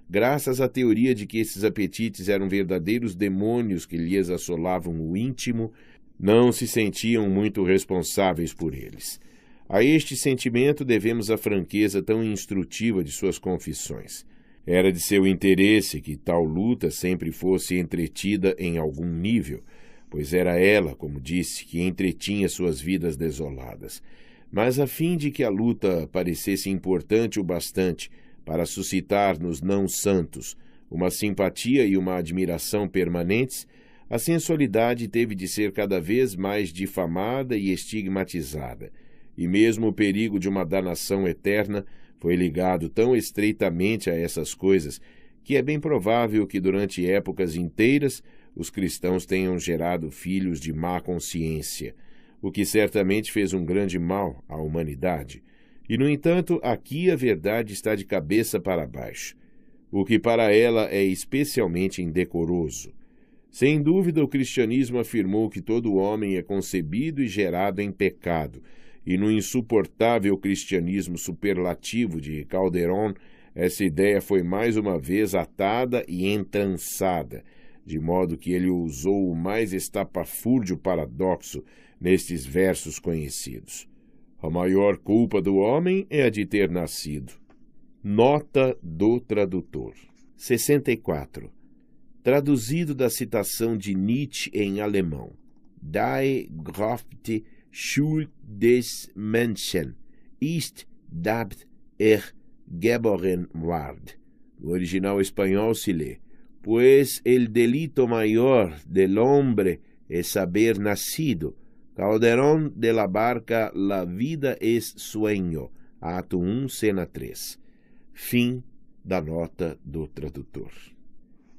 Speaker 2: graças à teoria de que esses apetites eram verdadeiros demônios que lhes assolavam o íntimo. Não se sentiam muito responsáveis por eles. A este sentimento devemos a franqueza tão instrutiva de suas confissões. Era de seu interesse que tal luta sempre fosse entretida em algum nível, pois era ela, como disse, que entretinha suas vidas desoladas. Mas a fim de que a luta parecesse importante o bastante para suscitar nos não-santos uma simpatia e uma admiração permanentes, a sensualidade teve de ser cada vez mais difamada e estigmatizada, e mesmo o perigo de uma danação eterna foi ligado tão estreitamente a essas coisas que é bem provável que durante épocas inteiras os cristãos tenham gerado filhos de má consciência, o que certamente fez um grande mal à humanidade. E, no entanto, aqui a verdade está de cabeça para baixo, o que para ela é especialmente indecoroso. Sem dúvida, o cristianismo afirmou que todo homem é concebido e gerado em pecado, e no insuportável cristianismo superlativo de Calderon, essa ideia foi mais uma vez atada e entrançada, de modo que ele usou o mais estapafúrdio paradoxo nestes versos conhecidos. A maior culpa do homem é a de ter nascido. Nota do tradutor. 64. Traduzido da citação de Nietzsche em alemão. Die Kraft Schuld des Menschen ist, dat geboren ward. No original espanhol se lê: Pues el delito mayor del hombre es haber nacido. Calderón de la Barca, La vida es sueño. Ato 1, cena 3. Fim da nota do tradutor.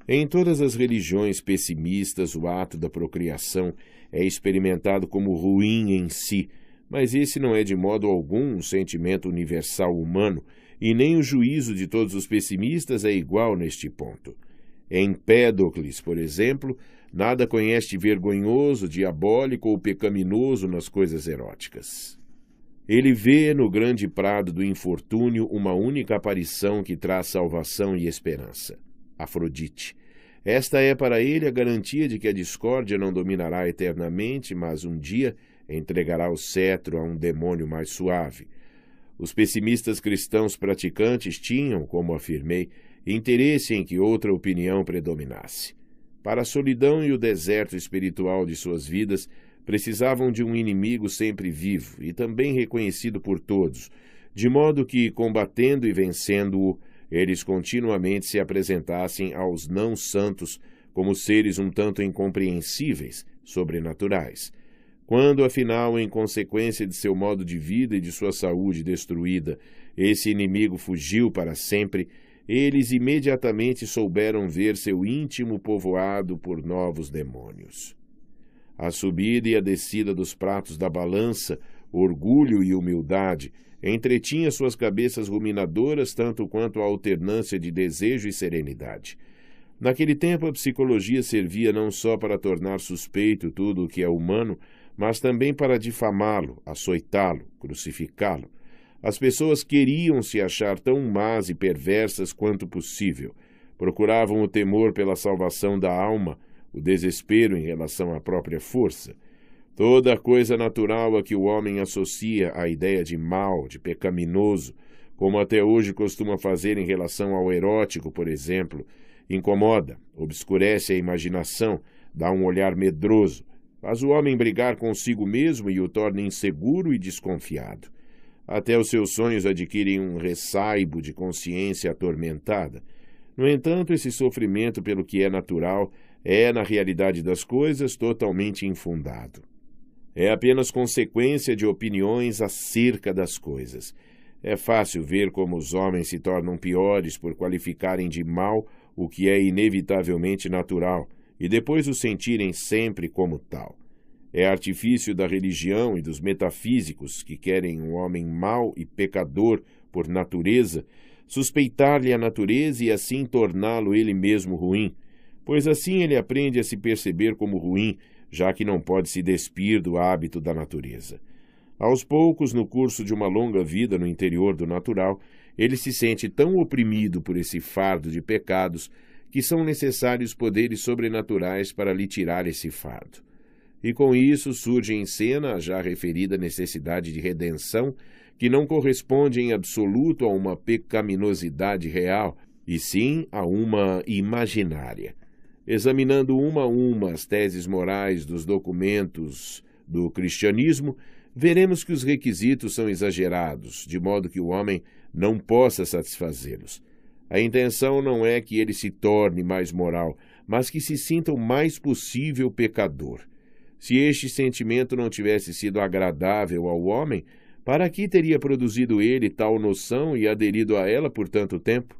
Speaker 2: Em todas as religiões pessimistas, o ato da procriação é experimentado como ruim em si, mas esse não é de modo algum um sentimento universal humano, e nem o juízo de todos os pessimistas é igual neste ponto. Empédocles, por exemplo, nada conhece de vergonhoso, diabólico ou pecaminoso nas coisas eróticas. Ele vê no grande prado do infortúnio uma única aparição que traz salvação e esperança: Afrodite. Esta é para ele a garantia de que a discórdia não dominará eternamente, mas um dia entregará o cetro a um demônio mais suave. Os pessimistas cristãos praticantes tinham, como afirmei, interesse em que outra opinião predominasse. Para a solidão e o deserto espiritual de suas vidas, precisavam de um inimigo sempre vivo e também reconhecido por todos, de modo que, combatendo e vencendo-o, eles continuamente se apresentassem aos não-santos como seres um tanto incompreensíveis, sobrenaturais. Quando, afinal, em consequência de seu modo de vida e de sua saúde destruída, esse inimigo fugiu para sempre, eles imediatamente souberam ver seu íntimo povoado por novos demônios. A subida e a descida dos pratos da balança, orgulho e humildade, entretinha suas cabeças ruminadoras tanto quanto a alternância de desejo e serenidade. Naquele tempo, a psicologia servia não só para tornar suspeito tudo o que é humano, mas também para difamá-lo, açoitá-lo, crucificá-lo. As pessoas queriam se achar tão más e perversas quanto possível. Procuravam o temor pela salvação da alma, o desespero em relação à própria força. Toda a coisa natural a que o homem associa a ideia de mal, de pecaminoso, como até hoje costuma fazer em relação ao erótico, por exemplo, incomoda, obscurece a imaginação, dá um olhar medroso, faz o homem brigar consigo mesmo e o torna inseguro e desconfiado. Até os seus sonhos adquirem um ressaibo de consciência atormentada. No entanto, esse sofrimento pelo que é natural é, na realidade das coisas, totalmente infundado. É apenas consequência de opiniões acerca das coisas. É fácil ver como os homens se tornam piores por qualificarem de mal o que é inevitavelmente natural e depois o sentirem sempre como tal. É artifício da religião e dos metafísicos que querem um homem mau e pecador por natureza suspeitar-lhe a natureza e assim torná-lo ele mesmo ruim, pois assim ele aprende a se perceber como ruim, já que não pode se despir do hábito da natureza. Aos poucos, no curso de uma longa vida no interior do natural, ele se sente tão oprimido por esse fardo de pecados que são necessários poderes sobrenaturais para lhe tirar esse fardo. E com isso surge em cena a já referida necessidade de redenção, que não corresponde em absoluto a uma pecaminosidade real, e sim a uma imaginária. Examinando uma a uma as teses morais dos documentos do cristianismo, veremos que os requisitos são exagerados, de modo que o homem não possa satisfazê-los. A intenção não é que ele se torne mais moral, mas que se sinta o mais possível pecador. Se este sentimento não tivesse sido agradável ao homem, para que teria produzido ele tal noção e aderido a ela por tanto tempo?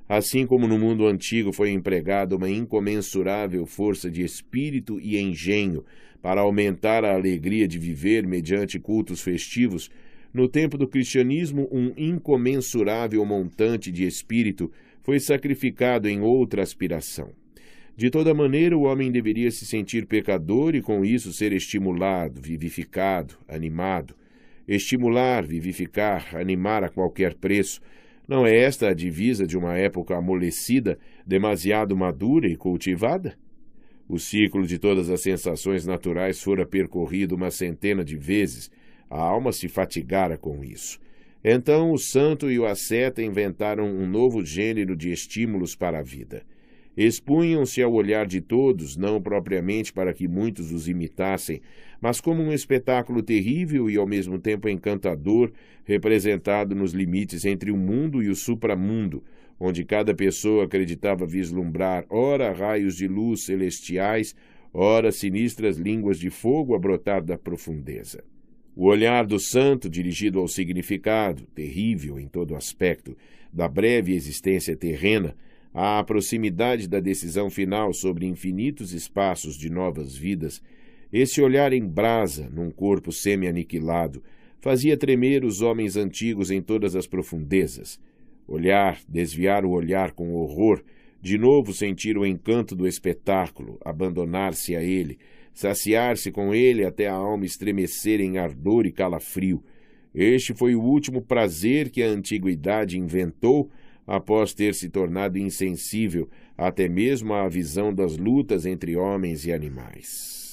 Speaker 2: Assim como no mundo antigo foi empregada uma incomensurável força de espírito e engenho para aumentar a alegria de viver mediante cultos festivos, no tempo do cristianismo um incomensurável montante de espírito foi sacrificado em outra aspiração. De toda maneira, o homem deveria se sentir pecador e com isso ser estimulado, vivificado, animado. Estimular, vivificar, animar a qualquer preço. Não é esta a divisa de uma época amolecida, demasiado madura e cultivada? O ciclo de todas as sensações naturais fora percorrido uma centena de vezes. A alma se fatigara com isso. Então o santo e o asceta inventaram um novo gênero de estímulos para a vida. Expunham-se ao olhar de todos, não propriamente para que muitos os imitassem, mas como um espetáculo terrível e ao mesmo tempo encantador, representado nos limites entre o mundo e o supramundo, onde cada pessoa acreditava vislumbrar ora raios de luz celestiais, ora sinistras línguas de fogo a brotar da profundeza. O olhar do santo, dirigido ao significado, terrível em todo aspecto, da breve existência terrena, à proximidade da decisão final sobre infinitos espaços de novas vidas, esse olhar em brasa, num corpo semi-aniquilado, fazia tremer os homens antigos em todas as profundezas. Olhar, desviar o olhar com horror, de novo sentir o encanto do espetáculo, abandonar-se a ele, saciar-se com ele até a alma estremecer em ardor e calafrio. Este foi o último prazer que a antiguidade inventou após ter se tornado insensível até mesmo à visão das lutas entre homens e animais.